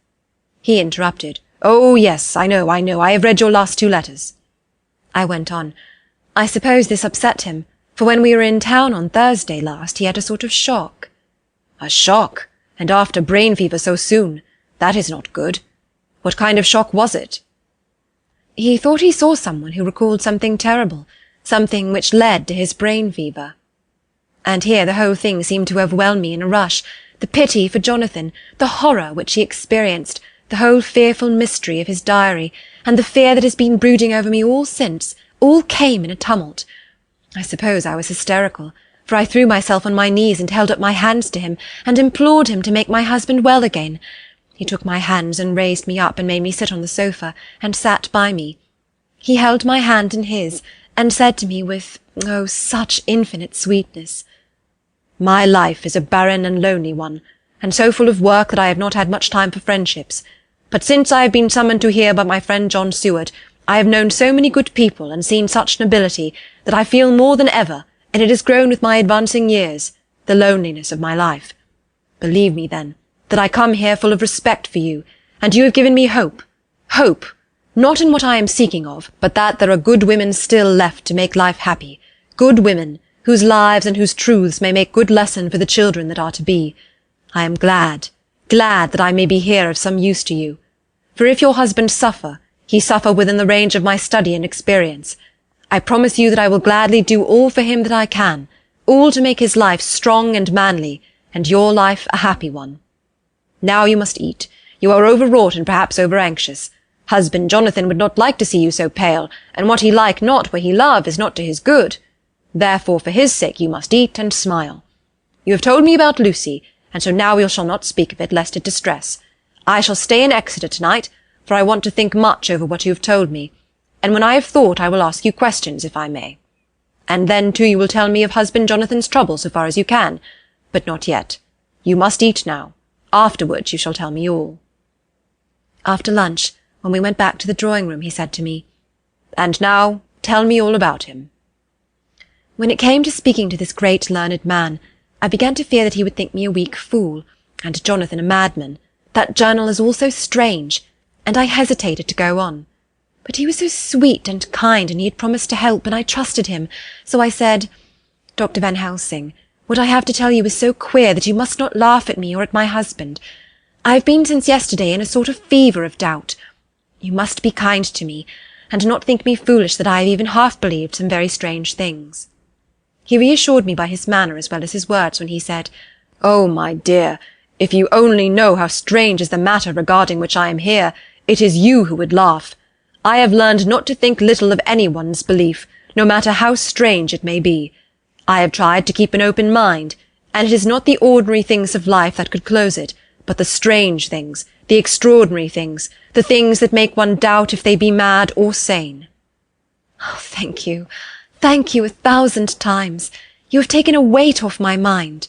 He interrupted. "Oh, yes, I know, I have read your last 2 letters." I went on. "I suppose this upset him, for when we were in town on Thursday last he had a sort of shock." "A shock? And after brain fever so soon? That is not good. What kind of shock was it?" "He thought he saw someone who recalled something terrible, something which led to his brain fever." And here the whole thing seemed to overwhelm me in a rush, the pity for Jonathan, the horror which he experienced, the whole fearful mystery of his diary, and the fear that has been brooding over me all since, all came in a tumult. I suppose I was hysterical, for I threw myself on my knees and held up my hands to him, and implored him to make my husband well again. He took my hands and raised me up and made me sit on the sofa, and sat by me. He held my hand in his, and said to me with, oh, such infinite sweetness, "My life is a barren and lonely one, and so full of work that I have not had much time for friendships. But since I have been summoned to hear by my friend John Seward, I have known so many good people and seen such nobility that I feel more than ever, and it has grown with my advancing years, the loneliness of my life. Believe me, then, that I come here full of respect for you, and you have given me hope. Hope, not in what I am seeking of, but that there are good women still left to make life happy, good women, whose lives and whose truths may make good lesson for the children that are to be. I am glad that I may be here of some use to you. For if your husband suffer, he suffer within the range of my study and experience. I promise you that I will gladly do all for him that I can, all to make his life strong and manly, and your life a happy one. Now you must eat. You are overwrought and perhaps over-anxious. Husband Jonathan would not like to see you so pale, and what he like not where he love is not to his good. Therefore for his sake you must eat and smile. You have told me about Lucy, and so now we shall not speak of it, lest it distress. I shall stay in Exeter tonight, for I want to think much over what you have told me, and when I have thought I will ask you questions, if I may. And then, too, you will tell me of husband Jonathan's trouble so far as you can, but not yet. You must eat now. Afterwards you shall tell me all. After lunch, when we went back to the drawing-room, he said to me, "And now tell me all about him." When it came to speaking to this great learned man, I began to fear that he would think me a weak fool, and Jonathan a madman. That journal is all so strange, and I hesitated to go on. But he was so sweet and kind, and he had promised to help, and I trusted him. So I said, "Dr. Van Helsing, what I have to tell you is so queer that you must not laugh at me or at my husband. I have been since yesterday in a sort of fever of doubt. You must be kind to me, and not think me foolish that I have even half believed some very strange things." He reassured me by his manner as well as his words when he said, "Oh, my dear, if you only know how strange is the matter regarding which I am here, it is you who would laugh. I have learned not to think little of anyone's belief, no matter how strange it may be. I have tried to keep an open mind, and it is not the ordinary things of life that could close it, but the strange things, the extraordinary things, the things that make one doubt if they be mad or sane." "Oh, thank you 1,000 times. You have taken a weight off my mind.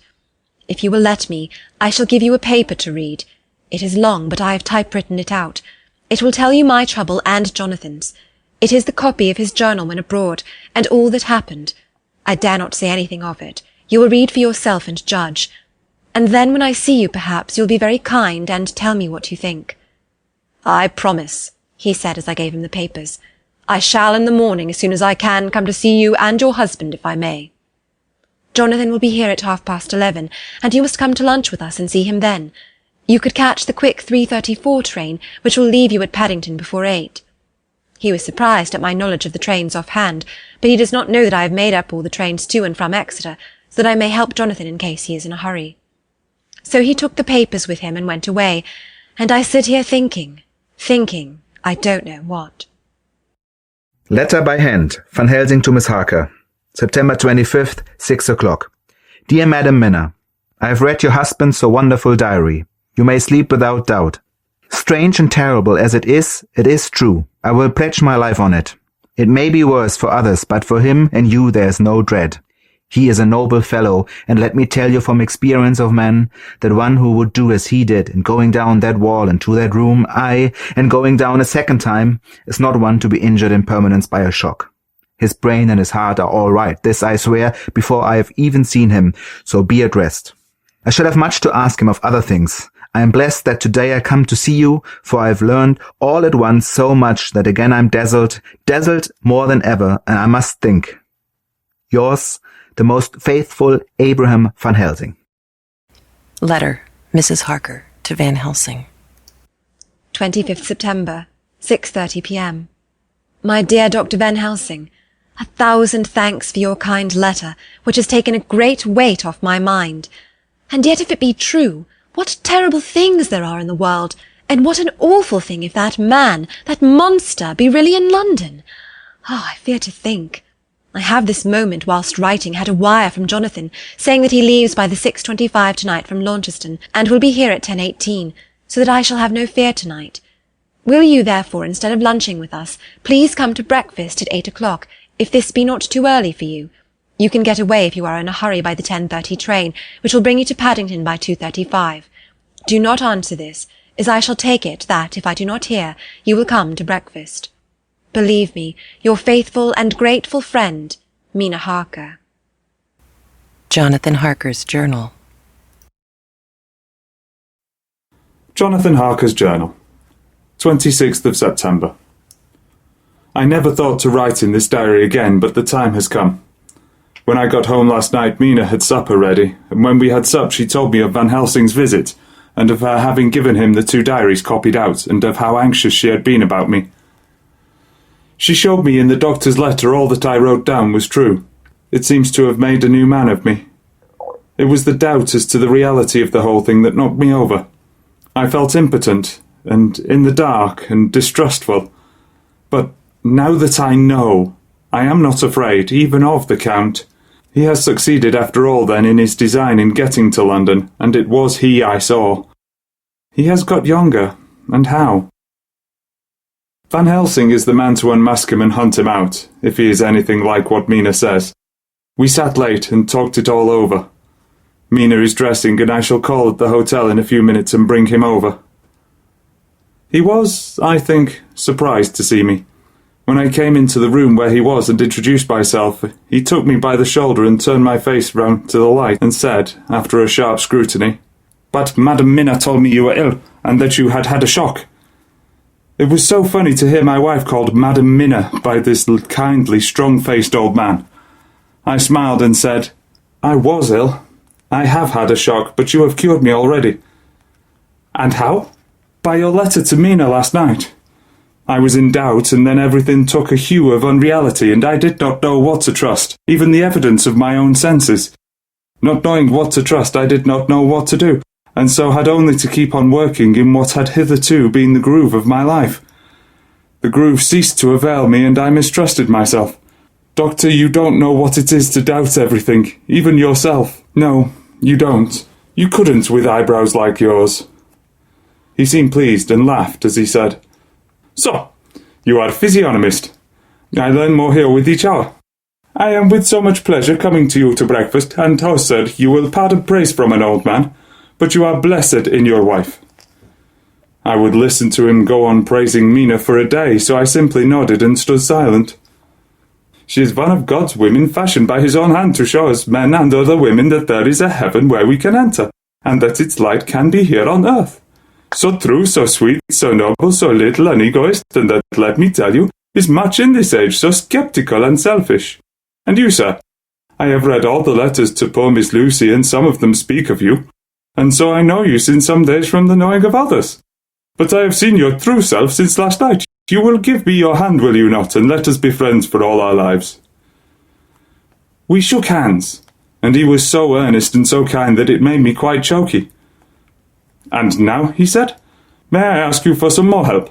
If you will let me, I shall give you a paper to read. It is long, but I have typewritten it out. It will tell you my trouble and Jonathan's. It is the copy of his journal when abroad, and all that happened. I dare not say anything of it. You will read for yourself and judge. And then when I see you, perhaps you'll be very kind and tell me what you think." "I promise," he said as I gave him the papers. "I shall in the morning, as soon as I can, come to see you and your husband, if I may." "Jonathan will be here at 11:30, and you must come to lunch with us and see him then. You could catch the quick 3:34 train, which will leave you at Paddington before 8. He was surprised at my knowledge of the trains off-hand, but he does not know that I have made up all the trains to and from Exeter, so that I may help Jonathan in case he is in a hurry. So he took the papers with him and went away, and I sit here thinking, I don't know what. Letter by hand, Van Helsing to Miss Harker. September 25th, 6 o'clock. Dear Madam Mina, I have read your husband's so wonderful diary. You may sleep without doubt. Strange and terrible as it is true. I will pledge my life on it. It may be worse for others, but for him and you there is no dread. He is a noble fellow, and let me tell you from experience of men, that one who would do as he did in going down that wall into that room, aye, and going down a second time, is not one to be injured in permanence by a shock. His brain and his heart are all right, this I swear, before I have even seen him, so be at rest. I shall have much to ask him of other things. I am blessed that today I come to see you, for I have learned all at once so much that again I am dazzled more than ever, and I must think. Yours, the most faithful Abraham Van Helsing. Letter, Mrs. Harker to Van Helsing. 25th September, 6:30 p.m. My dear Dr. Van Helsing, 1,000 thanks for your kind letter, which has taken a great weight off my mind. And yet if it be true, what terrible things there are in the world, and what an awful thing if that man, that monster, be really in London. Oh, I fear to think. I have this moment, whilst writing, had a wire from Jonathan, saying that he leaves by the 6:25 tonight from Launceston, and will be here at 10:18, so that I shall have no fear tonight. Will you, therefore, instead of lunching with us, please come to breakfast at 8 o'clock, if this be not too early for you? You can get away if you are in a hurry by the 10:30 train, which will bring you to Paddington by 2:35. Do not answer this, as I shall take it that, if I do not hear, you will come to breakfast. Believe me, your faithful and grateful friend, Mina Harker. Jonathan Harker's journal. Jonathan Harker's journal. 26th of September. I never thought to write in this diary again, but the time has come. When I got home last night, Mina had supper ready, and when we had supped she told me of Van Helsing's visit, and of her having given him the 2 diaries copied out, and of how anxious she had been about me. She showed me in the doctor's letter all that I wrote down was true. It seems to have made a new man of me. It was the doubt as to the reality of the whole thing that knocked me over. I felt impotent, and in the dark, and distrustful. But now that I know, I am not afraid, even of the Count. He has succeeded after all then in his design in getting to London, and it was he I saw. He has got younger, and how? Van Helsing is the man to unmask him and hunt him out, if he is anything like what Mina says. We sat late and talked it all over. Mina is dressing, and I shall call at the hotel in a few minutes and bring him over. He was, I think, surprised to see me. When I came into the room where he was and introduced myself, he took me by the shoulder and turned my face round to the light and said, after a sharp scrutiny, "But Madam Mina told me you were ill, and that you had had a shock." It was so funny to hear my wife called Madam Mina by this kindly, strong-faced old man. I smiled and said, "I was ill. I have had a shock, but you have cured me already." "And how?" "By your letter to Mina last night. I was in doubt, and then everything took a hue of unreality, and I did not know what to trust, even the evidence of my own senses. Not knowing what to trust, I did not know what to do, and so had only to keep on working in what had hitherto been the groove of my life. The groove ceased to avail me, and I mistrusted myself. Doctor, you don't know what it is to doubt everything, even yourself. No, you don't. You couldn't with eyebrows like yours." He seemed pleased and laughed as he said, "So, you are a physiognomist. I learn more here with each hour. I am with so much pleasure coming to you to breakfast, and how, sir, you will pardon praise from an old man, but you are blessed in your wife." I would listen to him go on praising Mina for a day, so I simply nodded and stood silent. "She is one of God's women fashioned by his own hand to show us men and other women that there is a heaven where we can enter, and that its light can be here on earth. So true, so sweet, so noble, so little an egoist, and that, let me tell you, is much in this age so sceptical and selfish. And you, sir, I have read all the letters to poor Miss Lucy, and some of them speak of you, and so I know you since some days from the knowing of others. But I have seen your true self since last night. You will give me your hand, will you not, and let us be friends for all our lives?" We shook hands, and he was so earnest and so kind that it made me quite choky. "And now," he said, "may I ask you for some more help?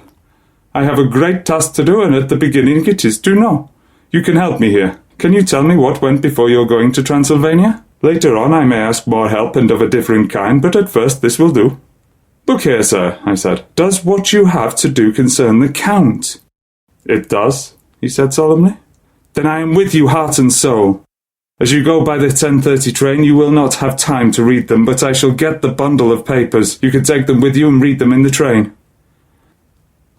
I have a great task to do, and at the beginning it is to know. You can help me here. Can you tell me what went before your going to Transylvania? Later on I may ask more help and of a different kind, but at first this will do." "Look here, sir," I said, "does what you have to do concern the Count?" "It does," he said solemnly. "Then I am with you heart and soul. As you go by the 10:30 train, you will not have time to read them, but I shall get the bundle of papers. You can take them with you and read them in the train."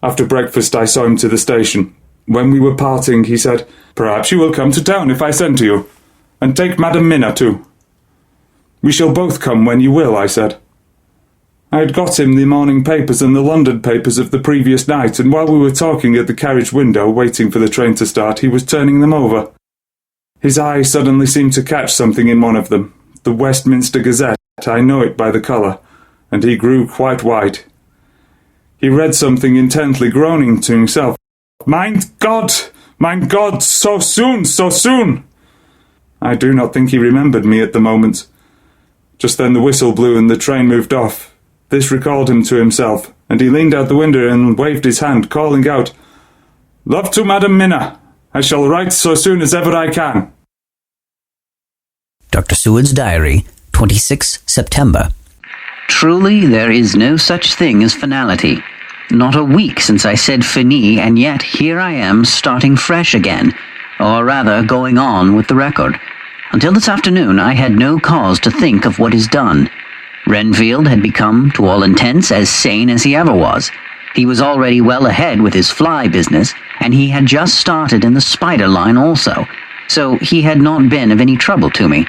After breakfast I saw him to the station. When we were parting, he said, "Perhaps you will come to town if I send to you. And take Madam Mina too." "We shall both come when you will," I said. I had got him the morning papers and the London papers of the previous night, and while we were talking at the carriage window, waiting for the train to start, he was turning them over. His eye suddenly seemed to catch something in one of them, the Westminster Gazette, I know it by the colour, and he grew quite white. He read something intently, groaning to himself. Mein God, so soon, so soon!" I do not think he remembered me at the moment. Just then the whistle blew and the train moved off. This recalled him to himself, and he leaned out the window and waved his hand, calling out, "Love to Madam Mina. I shall write so soon as ever I can." Dr. Seward's Diary, 26 September. Truly, there is no such thing as finality. Not a week since I said finis, and yet here I am starting fresh again, or rather going on with the record. Until this afternoon I had no cause to think of what is done. Renfield had become, to all intents, as sane as he ever was. He was already well ahead with his fly business, and he had just started in the spider line also, so he had not been of any trouble to me.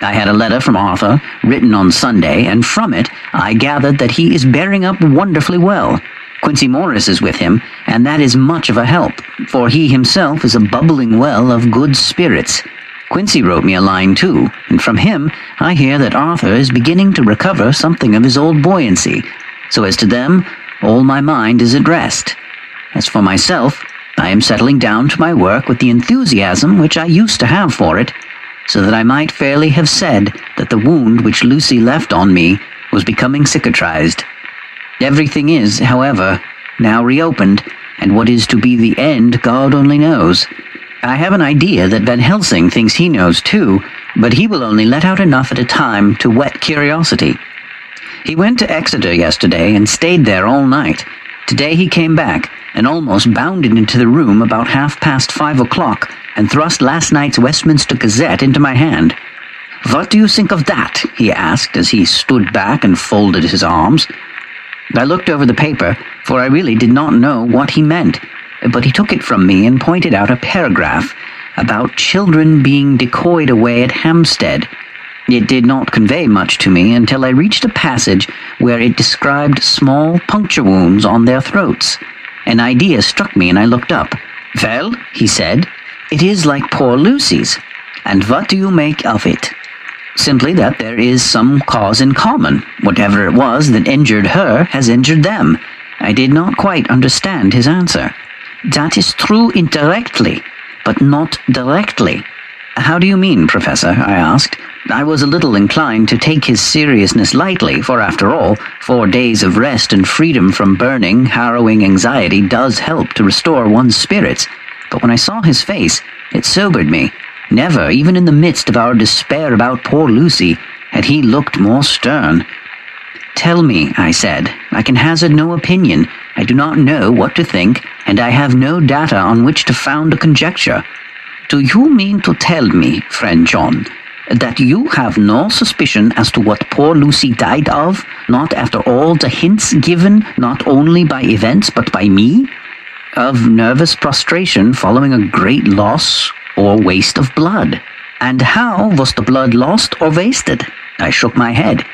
I had a letter from Arthur, written on Sunday, and from it I gathered that he is bearing up wonderfully well. Quincy Morris is with him, and that is much of a help, for he himself is a bubbling well of good spirits. Quincy wrote me a line too, and from him I hear that Arthur is beginning to recover something of his old buoyancy, so as to them, all my mind is at rest. As for myself, I am settling down to my work with the enthusiasm which I used to have for it, so that I might fairly have said that the wound which Lucy left on me was becoming cicatrized. Everything is, however, now reopened, and what is to be the end God only knows. I have an idea that Van Helsing thinks he knows too, but he will only let out enough at a time to whet curiosity. He went to Exeter yesterday and stayed there all night. Today he came back and almost bounded into the room about 5:30 o'clock and thrust last night's Westminster Gazette into my hand. "What do you think of that?" he asked as he stood back and folded his arms. I looked over the paper, for I really did not know what he meant, but he took it from me and pointed out a paragraph about children being decoyed away at Hampstead. It did not convey much to me until I reached a passage where it described small puncture wounds on their throats. An idea struck me and I looked up. "Well," he said, "it is like poor Lucy's. And what do you make of it?" "Simply that there is some cause in common. Whatever it was that injured her has injured them." I did not quite understand his answer. "That is true indirectly, but not directly." "How do you mean, Professor?" I asked. I was a little inclined to take his seriousness lightly, for after all, 4 days of rest and freedom from burning, harrowing anxiety does help to restore one's spirits. But when I saw his face, it sobered me. Never, even in the midst of our despair about poor Lucy, had he looked more stern. "Tell me," I said. "I can hazard no opinion. I do not know what to think, and I have no data on which to found a conjecture. Do you mean to tell me, friend John, that you have no suspicion as to what poor Lucy died of, not after all the hints given, not only by events but by me? Of nervous prostration following a great loss or waste of blood. And how was the blood lost or wasted?" I shook my head.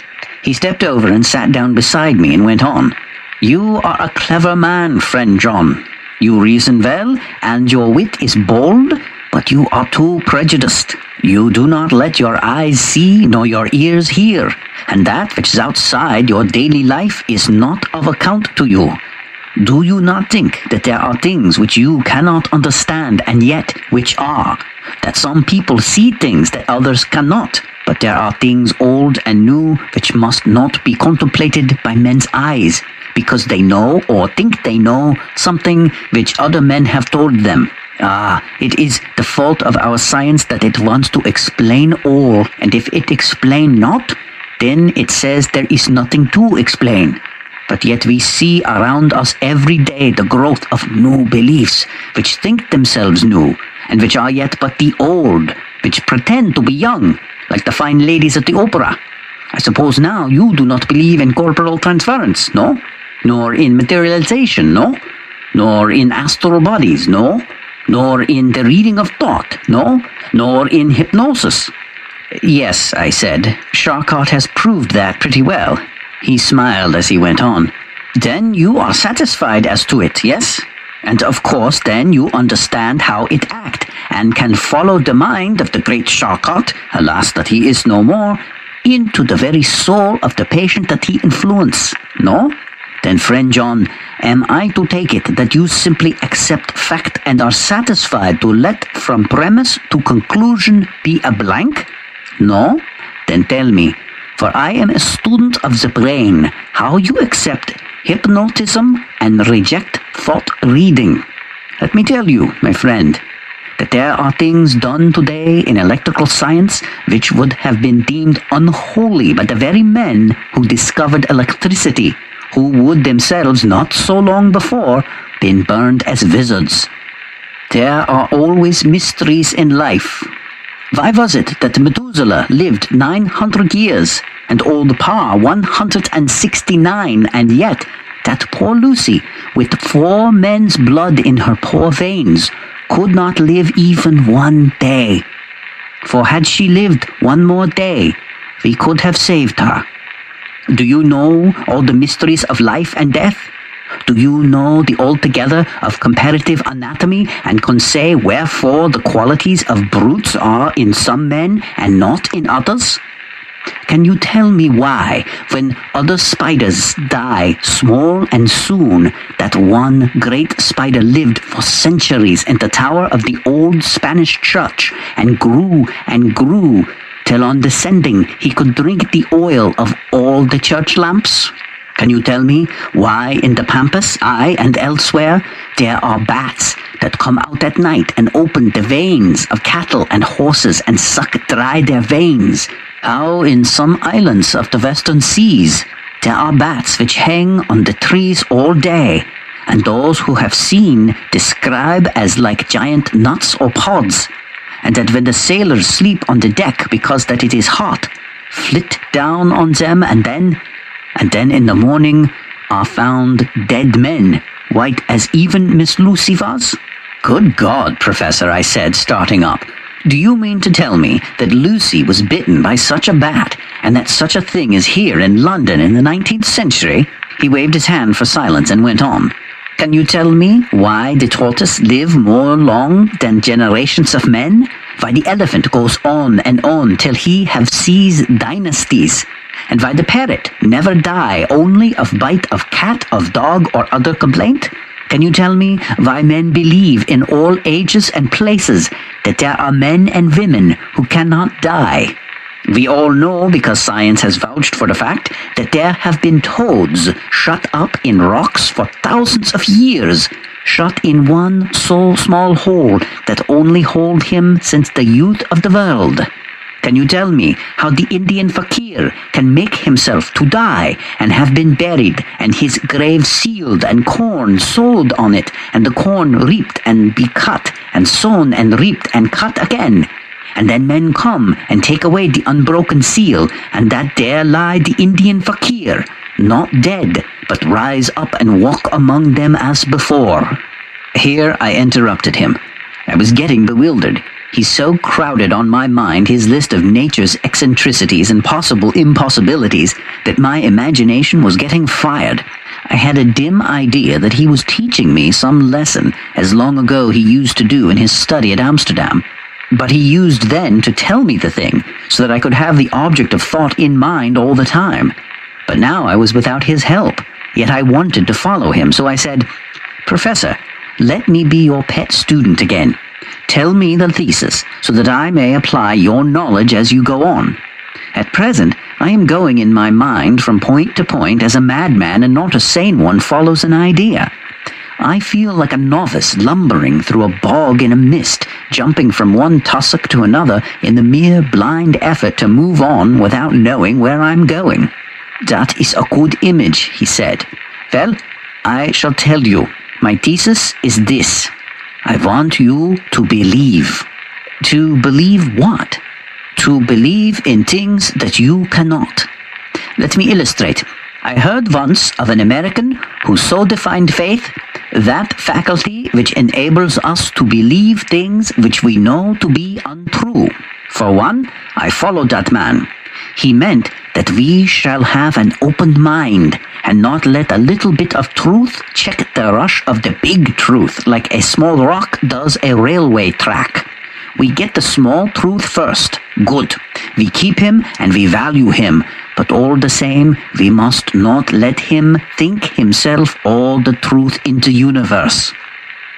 He stepped over and sat down beside me and went on. "You are a clever man, friend John. You reason well, and your wit is bold, but you are too prejudiced. You do not let your eyes see nor your ears hear, and that which is outside your daily life is not of account to you. Do you not think that there are things which you cannot understand and yet which are? That some people see things that others cannot, but there are things old and new which must not be contemplated by men's eyes, because they know or think they know something which other men have told them. It is the fault of our science that it wants to explain all, and if it explain not, then it says there is nothing to explain. But yet we see around us every day the growth of new beliefs, which think themselves new, and which are yet but the old, which pretend to be young, like the fine ladies at the opera. I suppose now you do not believe in corporal transference, no? Nor in materialization, no? Nor in astral bodies, no? Nor in the reading of thought, no? Nor in hypnosis. "Yes," I said. "Charcot has proved that pretty well." He smiled as he went on. "Then you are satisfied as to it, yes? And of course then you understand how it act, and can follow the mind of the great Charcot, alas that he is no more, into the very soul of the patient that he influence, no? Then, friend John, am I to take it that you simply accept fact and are satisfied to let from premise to conclusion be a blank? No? Then tell me, for I am a student of the brain, how you accept hypnotism and reject thought reading. Let me tell you, my friend, that there are things done today in electrical science which would have been deemed unholy by the very men who discovered electricity, who would themselves not so long before been burned as wizards. There are always mysteries in life. Why was it that Methuselah lived 900 years and old Pa 169, and yet that poor Lucy, with 4 men's blood in her poor veins, could not live even one day. For had she lived one more day, we could have saved her. Do you know all the mysteries of life and death? Do you know the altogether of comparative anatomy, and can say wherefore the qualities of brutes are in some men and not in others? Can you tell me why, when other spiders die small and soon, that one great spider lived for centuries in the tower of the old Spanish church, and grew, till on descending he could drink the oil of all the church lamps? Can you tell me why in the Pampas, aye, and elsewhere, there are bats that come out at night and open the veins of cattle and horses and suck dry their veins? How in some islands of the western seas there are bats which hang on the trees all day, and those who have seen describe as like giant nuts or pods, and that when the sailors sleep on the deck because that it is hot, flit down on them, and then in the morning are found dead men, white as even Miss Lucy was? Good God, Professor, I said, starting up. Do you mean to tell me that Lucy was bitten by such a bat, and that such a thing is here in London in the 19th century? He waved his hand for silence and went on. Can you tell me why the tortoise live more long than generations of men? Why the elephant goes on and on till he have seized dynasties? And why the parrot never die only of bite of cat, of dog, or other complaint? Can you tell me why men believe in all ages and places that there are men and women who cannot die? We all know, because science has vouched for the fact, that there have been toads shut up in rocks for thousands of years, shut in one so small hole that only hold him since the youth of the world. Can you tell me how the Indian fakir can make himself to die and have been buried, and his grave sealed, and corn sowed on it, and the corn reaped and be cut, and sown and reaped and cut again? And then men come and take away the unbroken seal, and that there lie the Indian fakir, not dead, but rise up and walk among them as before. Here I interrupted him. I was getting bewildered. He so crowded on my mind his list of nature's eccentricities and possible impossibilities that my imagination was getting fired. I had a dim idea that he was teaching me some lesson, as long ago he used to do in his study at Amsterdam. But he used then to tell me the thing, so that I could have the object of thought in mind all the time. But now I was without his help, yet I wanted to follow him, so I said, Professor, let me be your pet student again. Tell me the thesis, so that I may apply your knowledge as you go on. At present, I am going in my mind from point to point as a madman and not a sane one follows an idea. I feel like a novice lumbering through a bog in a mist, jumping from one tussock to another in the mere blind effort to move on without knowing where I'm going. That is a good image, he said. Well, I shall tell you. My thesis is this. I want you to believe. To believe what? To believe in things that you cannot. Let me illustrate. I heard once of an American who so defined faith, that faculty which enables us to believe things which we know to be untrue. For one, I followed that man. He meant that we shall have an open mind and not let a little bit of truth check the rush of the big truth like a small rock does a railway track. We get the small truth first. Good. We keep him and we value him. But all the same, we must not let him think himself all the truth in the universe.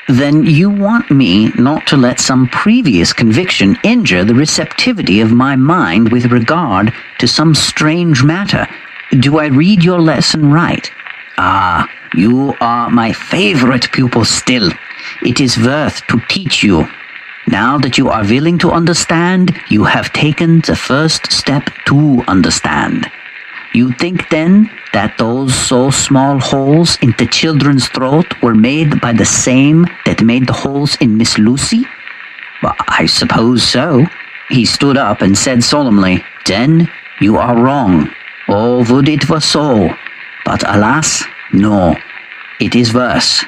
Then you want me not to let some previous conviction injure the receptivity of my mind with regard to some strange matter. Do I read your lesson right? Ah, you are my favorite pupil still. It is worth to teach you. Now that you are willing to understand, you have taken the first step to understand. You think then that those so small holes in the children's throat were made by the same that made the holes in Miss Lucy? Well, I suppose so. He stood up and said solemnly, Then you are wrong. Oh, would it were so. But alas, No, it is verse.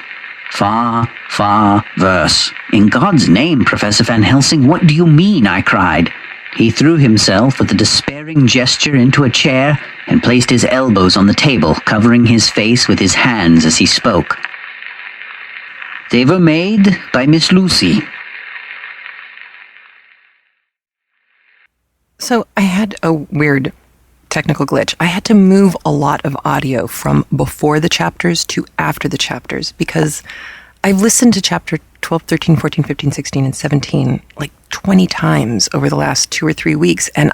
Far, far verse. In God's name, Professor Van Helsing, what do you mean? I cried. He threw himself with a despairing gesture into a chair and placed his elbows on the table, covering his face with his hands as he spoke. They were made by Miss Lucy. So I had a weird technical glitch. I had to move a lot of audio from before the chapters to after the chapters because I've listened to chapter 12, 13, 14, 15, 16, and 17 like 20 times over the last 2 or 3 weeks. And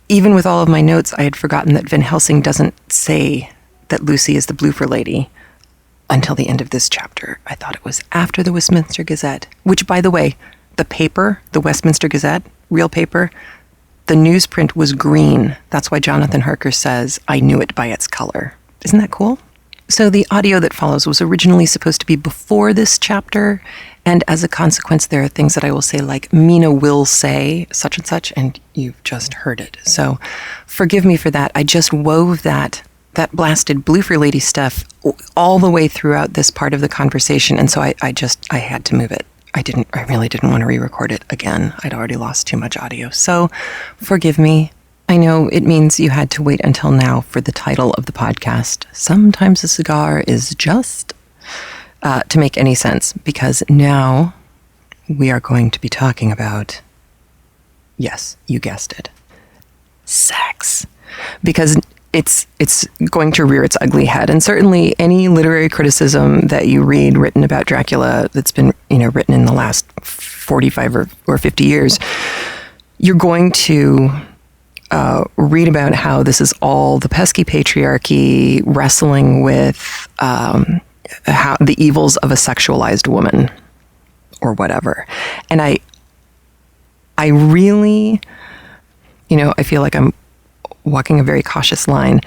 even with all of my notes, I had forgotten that Van Helsing doesn't say that Lucy is the bloofer lady until the end of this chapter. I thought it was after the Westminster Gazette, which, by the way, the paper, the Westminster Gazette, real paper, the newsprint was green. That's why Jonathan Harker says, I knew it by its color. Isn't that cool? So the audio that follows was originally supposed to be before this chapter, and as a consequence, there are things that I will say like, Mina will say such and such, and you've just heard it. So forgive me for that. I just wove that blasted bloofer lady stuff all the way throughout this part of the conversation, and so I had to move it. I really didn't want to re-record it again. I'd already lost too much audio. So forgive me. I know it means you had to wait until now for the title of the podcast. Sometimes a cigar is just to make any sense, because now we are going to be talking about, yes, you guessed it, sex. Because it's going to rear its ugly head. And certainly any literary criticism that you read written about Dracula that's been, written in the last 45 or 50 years, you're going to read about how this is all the pesky patriarchy wrestling with how the evils of a sexualized woman or whatever. And I really, I feel like I'm walking a very cautious line.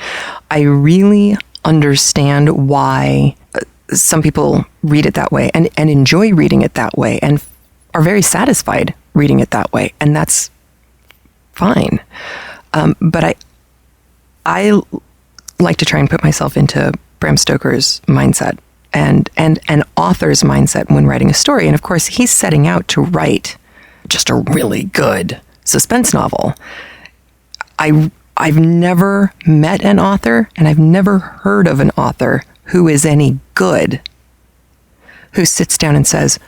I really understand why some people read it that way and enjoy reading it that way and are very satisfied reading it that way. And that's fine. But I like to try and put myself into Bram Stoker's mindset and an author's mindset when writing a story. And of course, he's setting out to write just a really good suspense novel. I've never met an author, and I've never heard of an author who is any good, who sits down and says,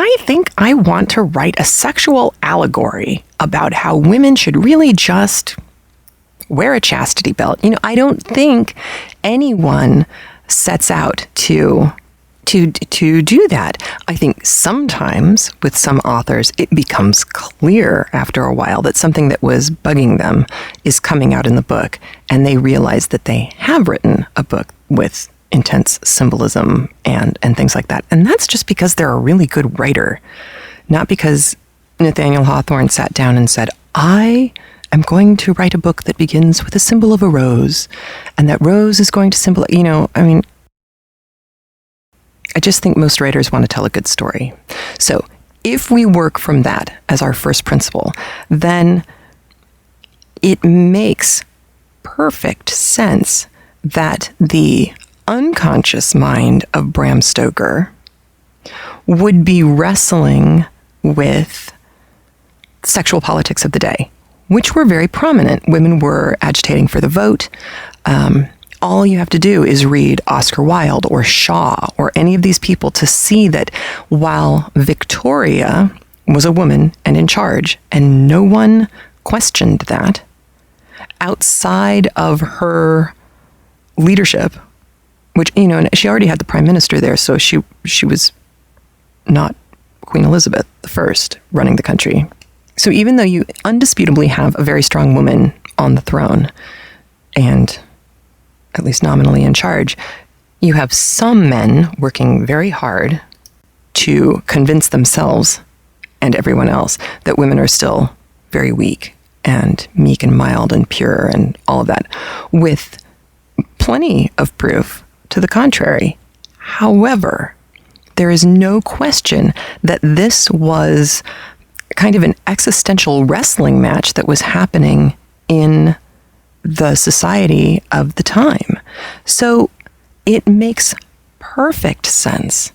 I think I want to write a sexual allegory about how women should really just wear a chastity belt. I don't think anyone sets out to do that. I think sometimes with some authors, it becomes clear after a while that something that was bugging them is coming out in the book, and they realize that they have written a book with intense symbolism and things like that. And that's just because they're a really good writer, not because Nathaniel Hawthorne sat down and said, I am going to write a book that begins with a symbol of a rose, and that rose is going to symbolize, I just think most writers want to tell a good story. So if we work from that as our first principle, then it makes perfect sense that the unconscious mind of Bram Stoker would be wrestling with sexual politics of the day, which were very prominent. Women were agitating for the vote. All you have to do is read Oscar Wilde or Shaw or any of these people to see that while Victoria was a woman and in charge, and no one questioned that, outside of her leadership, which, and she already had the prime minister there, so she was not Queen Elizabeth I running the country. So even though you undisputably have a very strong woman on the throne, and at least nominally in charge, you have some men working very hard to convince themselves and everyone else that women are still very weak and meek and mild and pure and all of that, with plenty of proof to the contrary. However, there is no question that this was kind of an existential wrestling match that was happening in the society of the time. So it makes perfect sense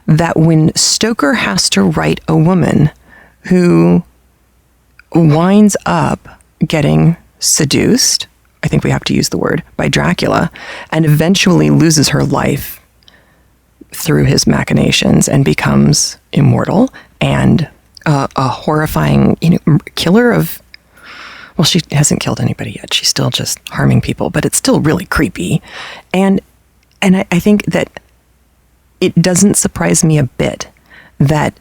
that when Stoker has to write a woman who winds up getting seduced, I think we have to use the word, by Dracula, and eventually loses her life through his machinations and becomes immortal and a horrifying killer of, well, she hasn't killed anybody yet. She's still just harming people, but it's still really creepy. And I think that it doesn't surprise me a bit that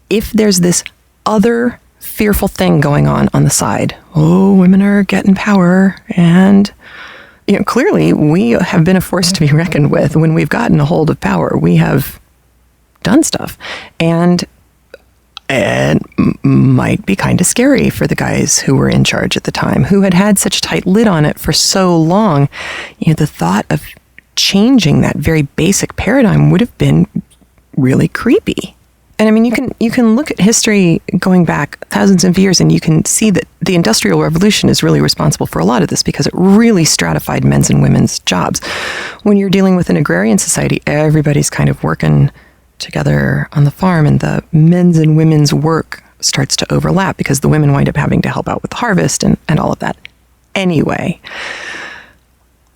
if there's this other fearful thing going on the side, oh, women are getting power, and clearly we have been a force to be reckoned with. When we've gotten a hold of power, we have done stuff, and it might be kind of scary for the guys who were in charge at the time, who had such a tight lid on it for so long. The thought of changing that very basic paradigm would have been really creepy. And I mean, you can look at history going back thousands of years, and you can see that the Industrial Revolution is really responsible for a lot of this, because it really stratified men's and women's jobs. When you're dealing with an agrarian society, everybody's kind of working together on the farm, and the men's and women's work starts to overlap because the women wind up having to help out with the harvest and all of that. Anyway,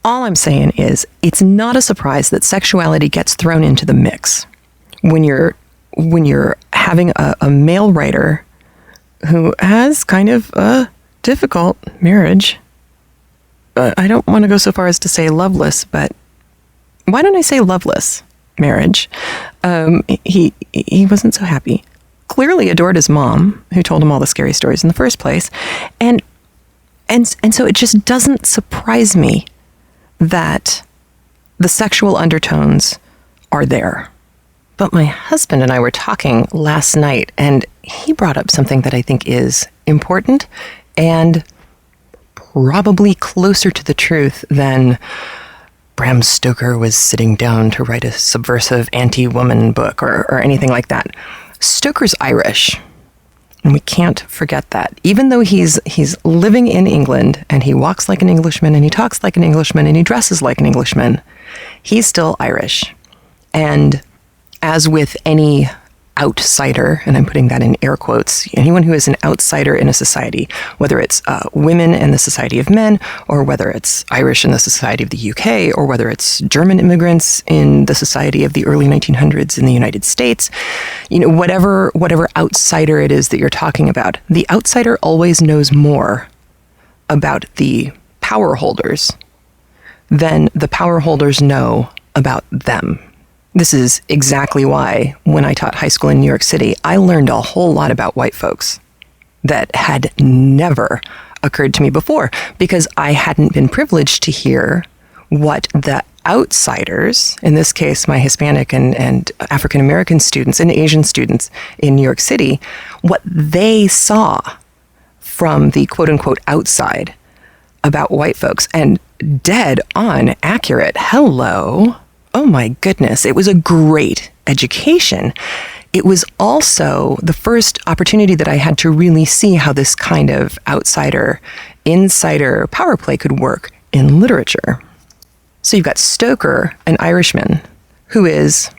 all I'm saying is it's not a surprise that sexuality gets thrown into the mix when you're having a male writer who has kind of a difficult marriage. I don't want to go so far as to say loveless, but why don't I say loveless marriage? He wasn't so happy. Clearly adored his mom, who told him all the scary stories in the first place. And so it just doesn't surprise me that the sexual undertones are there. But my husband and I were talking last night, and he brought up something that I think is important and probably closer to the truth than Bram Stoker was sitting down to write a subversive anti-woman book or anything like that. Stoker's Irish, and we can't forget that. Even though he's living in England, and he walks like an Englishman, and he talks like an Englishman, and he dresses like an Englishman, he's still Irish. And as with any outsider, and I'm putting that in air quotes, anyone who is an outsider in a society, whether it's women in the Society of Men, or whether it's Irish in the Society of the UK, or whether it's German immigrants in the Society of the early 1900s in the United States, whatever outsider it is that you're talking about, the outsider always knows more about the power holders than the power holders know about them. This is exactly why, when I taught high school in New York City, I learned a whole lot about white folks that had never occurred to me before, because I hadn't been privileged to hear what the outsiders, in this case my Hispanic and African American students and Asian students in New York City, what they saw from the quote-unquote outside about white folks. And dead on accurate. Hello. Oh my goodness, it was a great education. It was also the first opportunity that I had to really see how this kind of outsider-insider power play could work in literature. So you've got Stoker, an Irishman, who is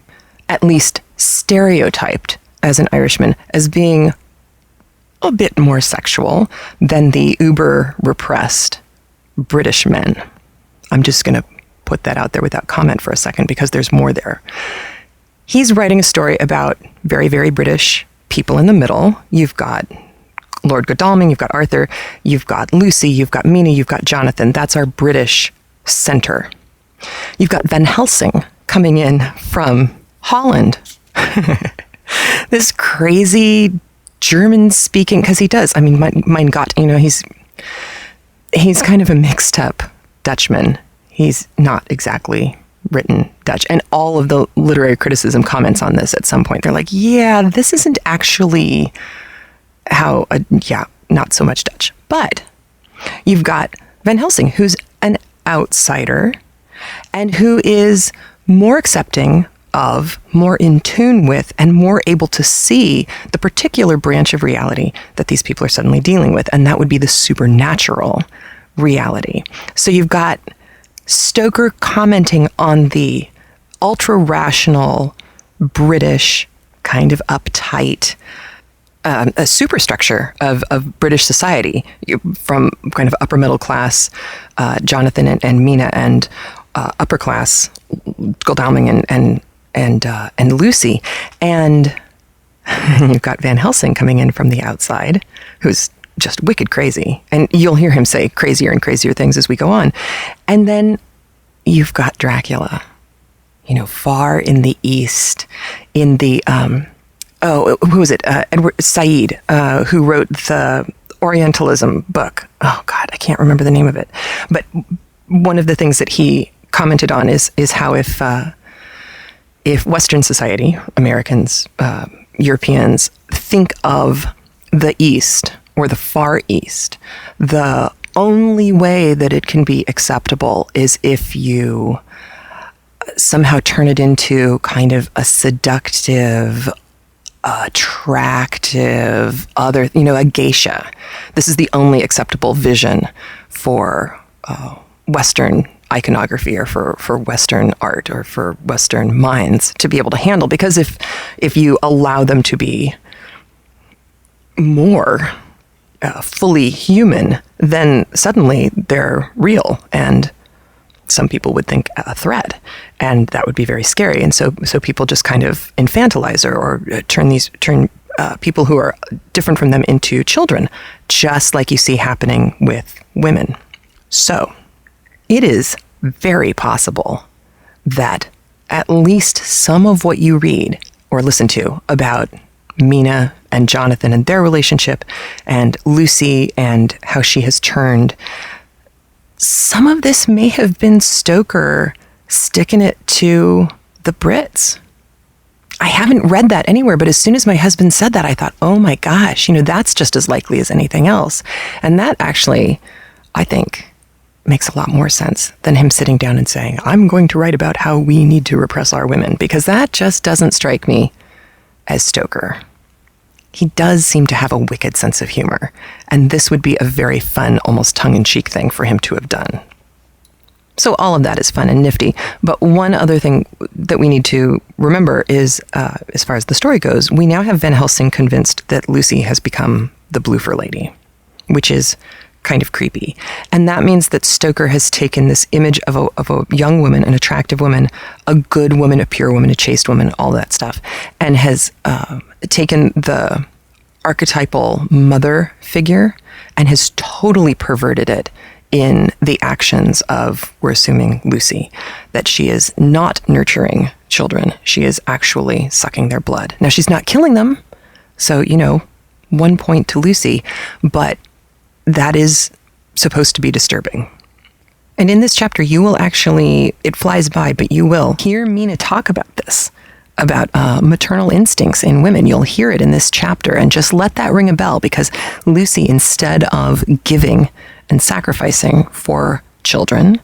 at least stereotyped as an Irishman as being a bit more sexual than the uber-repressed British men. I'm just going to put that out there without comment for a second, because there's more there. He's writing a story about very, very British people in the middle. You've got Lord Godalming, you've got Arthur, you've got Lucy, you've got Mina, you've got Jonathan. That's our British center. You've got Van Helsing coming in from Holland. This crazy German-speaking, because he does. I mean, mein Gott, he's kind of a mixed-up Dutchman. He's not exactly written Dutch. And all of the literary criticism comments on this at some point. They're like, yeah, this isn't actually not so much Dutch. But you've got Van Helsing, who's an outsider and who is more accepting of, more in tune with, and more able to see the particular branch of reality that these people are suddenly dealing with. And that would be the supernatural reality. So you've got Stoker commenting on the ultra-rational, British, kind of uptight a superstructure of British society, from kind of upper middle class Jonathan and Mina, and upper class Godalming and Lucy, and you've got Van Helsing coming in from the outside, who's just wicked crazy, and you'll hear him say crazier and crazier things as we go on, and then you've got Dracula, far in the east, in the who was it? Edward Said, who wrote the Orientalism book. Oh God, I can't remember the name of it. But one of the things that he commented on is how if Western society, Americans, Europeans, think of the East or the Far East, the only way that it can be acceptable is if you somehow turn it into kind of a seductive, attractive other, a geisha. This is the only acceptable vision for Western iconography, or for Western art, or for Western minds to be able to handle. Because if you allow them to be more fully human, then suddenly they're real, and some people would think a threat, and that would be very scary. And so people just kind of infantilize or turn people who are different from them into children, just like you see happening with women. So it is very possible that at least some of what you read or listen to about Mina and Jonathan and their relationship, and Lucy and how she has turned, some of this may have been Stoker sticking it to the Brits. I haven't read that anywhere, but as soon as my husband said that, I thought, oh my gosh, that's just as likely as anything else. And that actually, I think, makes a lot more sense than him sitting down and saying, I'm going to write about how we need to repress our women, because that just doesn't strike me as Stoker. He does seem to have a wicked sense of humor, and this would be a very fun, almost tongue-in-cheek thing for him to have done. So all of that is fun and nifty, but one other thing that we need to remember is, as far as the story goes, we now have Van Helsing convinced that Lucy has become the Bloofer Lady, which is kind of creepy. And that means that Stoker has taken this image of a young woman, an attractive woman, a good woman, a pure woman, a chaste woman, all that stuff, and has taken the archetypal mother figure and has totally perverted it in the actions of, we're assuming, Lucy, that she is not nurturing children. She is actually sucking their blood. Now, she's not killing them, so, 1 point to Lucy, but that is supposed to be disturbing. And in this chapter, you will actually, it flies by, but you will hear Mina talk about this, about maternal instincts in women. You'll hear it in this chapter, and just let that ring a bell, because Lucy, instead of giving and sacrificing for children,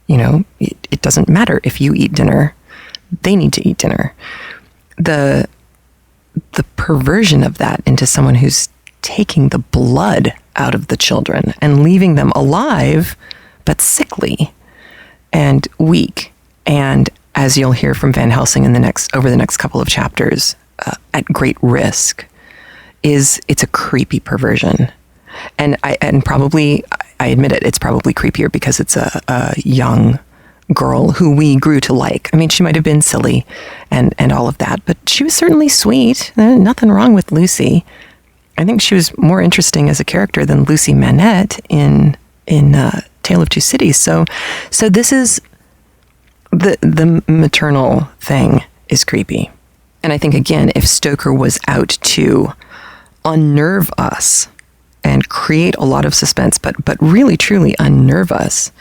it doesn't matter if you eat dinner, they need to eat dinner. The perversion of that into someone who's taking the blood out of the children and leaving them alive, but sickly and weak. And as you'll hear from Van Helsing over the next couple of chapters, at great risk, it's a creepy perversion. And I admit it, it's probably creepier because it's a young girl who we grew to like. I mean, she might have been silly and all of that, but she was certainly sweet. Nothing wrong with Lucy. I think she was more interesting as a character than Lucy Manette in Tale of Two Cities. So this is the maternal thing is creepy. And I think, again, if Stoker was out to unnerve us and create a lot of suspense, but really truly unnerve us,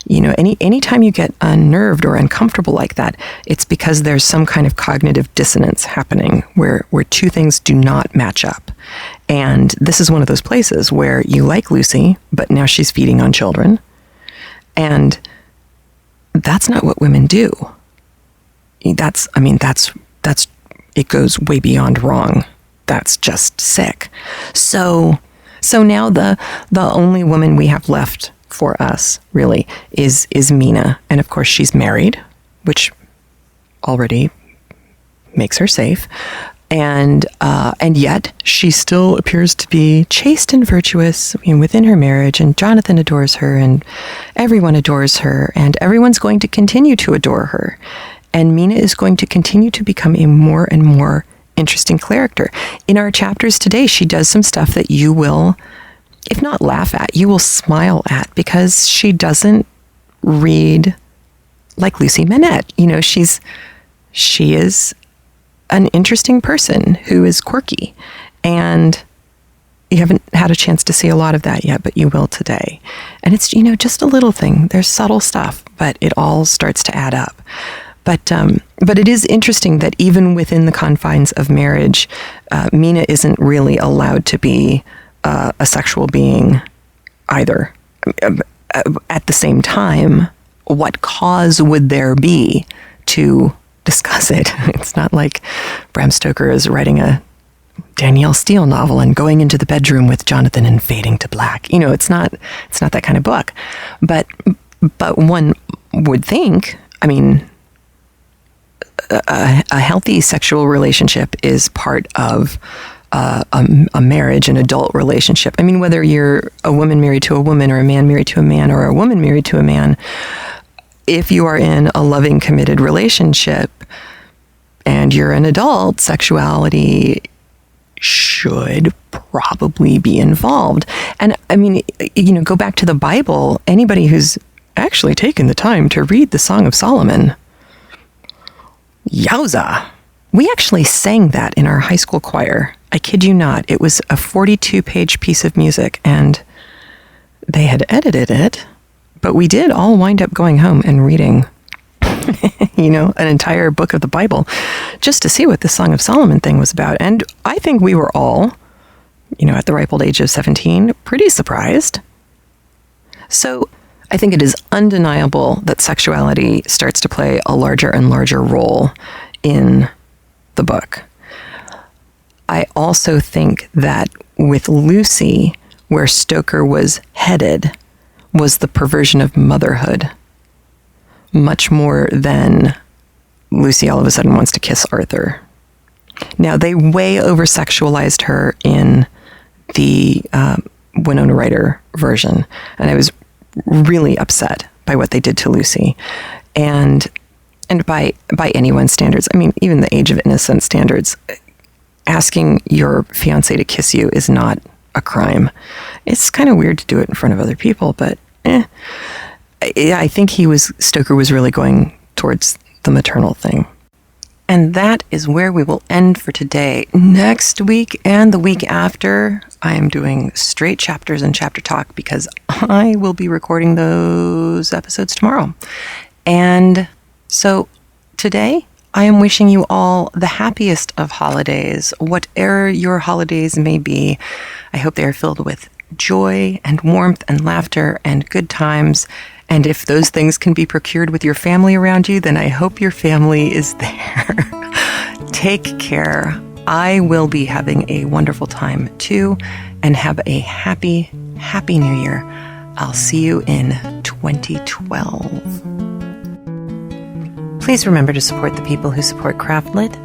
anytime you get unnerved or uncomfortable like that, it's because there's some kind of cognitive dissonance happening where two things do not match up. And this is one of those places where you like Lucy, but now she's feeding on children. And that's not what women do. That's it goes way beyond wrong. That's just sick. So now the only woman we have left for us, really, is Mina. And of course, she's married, which already makes her safe. And yet she still appears to be chaste and virtuous within her marriage, and Jonathan adores her, and everyone adores her, and everyone's going to continue to adore her. And Mina is going to continue to become a more and more interesting character. In our chapters today, she does some stuff that you will, if not laugh at, you will smile at, because she doesn't read like Lucy Manette. She is an interesting person who is quirky, and you haven't had a chance to see a lot of that yet, but you will today. And it's, just a little thing. There's subtle stuff, but it all starts to add up. But it is interesting that even within the confines of marriage, Mina isn't really allowed to be a sexual being either. At the same time, what cause would there be to discuss it? It's not like Bram Stoker is writing a Danielle Steele novel and going into the bedroom with Jonathan and fading to black. It's not that kind of book. But one would think, a healthy sexual relationship is part of a marriage, an adult relationship. Whether you're a woman married to a woman, or a man married to a man, or a woman married to a man, if you are in a loving, committed relationship and you're an adult, sexuality should probably be involved. And go back to the Bible. Anybody who's actually taken the time to read the Song of Solomon, yowza. We actually sang that in our high school choir. I kid you not. It was a 42-page piece of music, and they had edited it, but we did all wind up going home and reading, an entire book of the Bible just to see what the Song of Solomon thing was about. And I think we were all, at the ripe old age of 17, pretty surprised. So I think it is undeniable that sexuality starts to play a larger and larger role in the book. I also think that with Lucy, where Stoker was headed was the perversion of motherhood, much more than Lucy all of a sudden wants to kiss Arthur. Now, they way over-sexualized her in the Winona Ryder version, and I was really upset by what they did to Lucy. And by anyone's standards, even the Age of Innocence standards, asking your fiancé to kiss you is not a crime. It's kind of weird to do it in front of other people, but I think Stoker was really going towards the maternal thing. And that is where we will end for today. Next week and the week after, I am doing straight chapters and chapter talk, because I will be recording those episodes tomorrow. And so today, I am wishing you all the happiest of holidays, whatever your holidays may be. I hope they are filled with joy and warmth and laughter and good times. And if those things can be procured with your family around you, then I hope your family is there. Take care. I will be having a wonderful time too, and have a happy, happy New Year. I'll see you in 2012. Please remember to support the people who support CraftLit.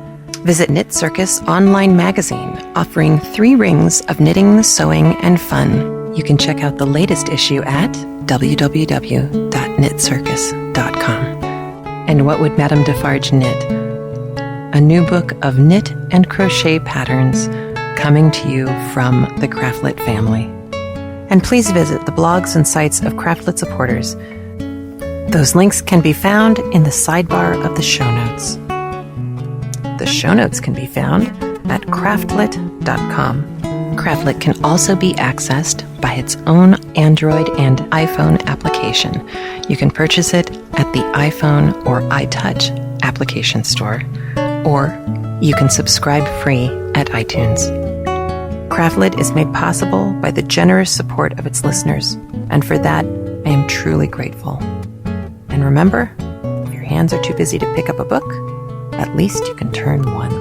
Visit Knit Circus online magazine, offering 3 rings of knitting, sewing, and fun. You can check out the latest issue at www.knitcircus.com. And What Would Madame Defarge Knit? A new book of knit and crochet patterns coming to you from the CraftLit family. And please visit the blogs and sites of CraftLit supporters. Those links can be found in the sidebar of the show notes. The show notes can be found at craftlit.com. CraftLit can also be accessed by its own Android and iPhone application. You can purchase it at the iPhone or iTouch application store, or you can subscribe free at iTunes. CraftLit is made possible by the generous support of its listeners, and for that, I am truly grateful. And remember, if your hands are too busy to pick up a book, at least you can turn one.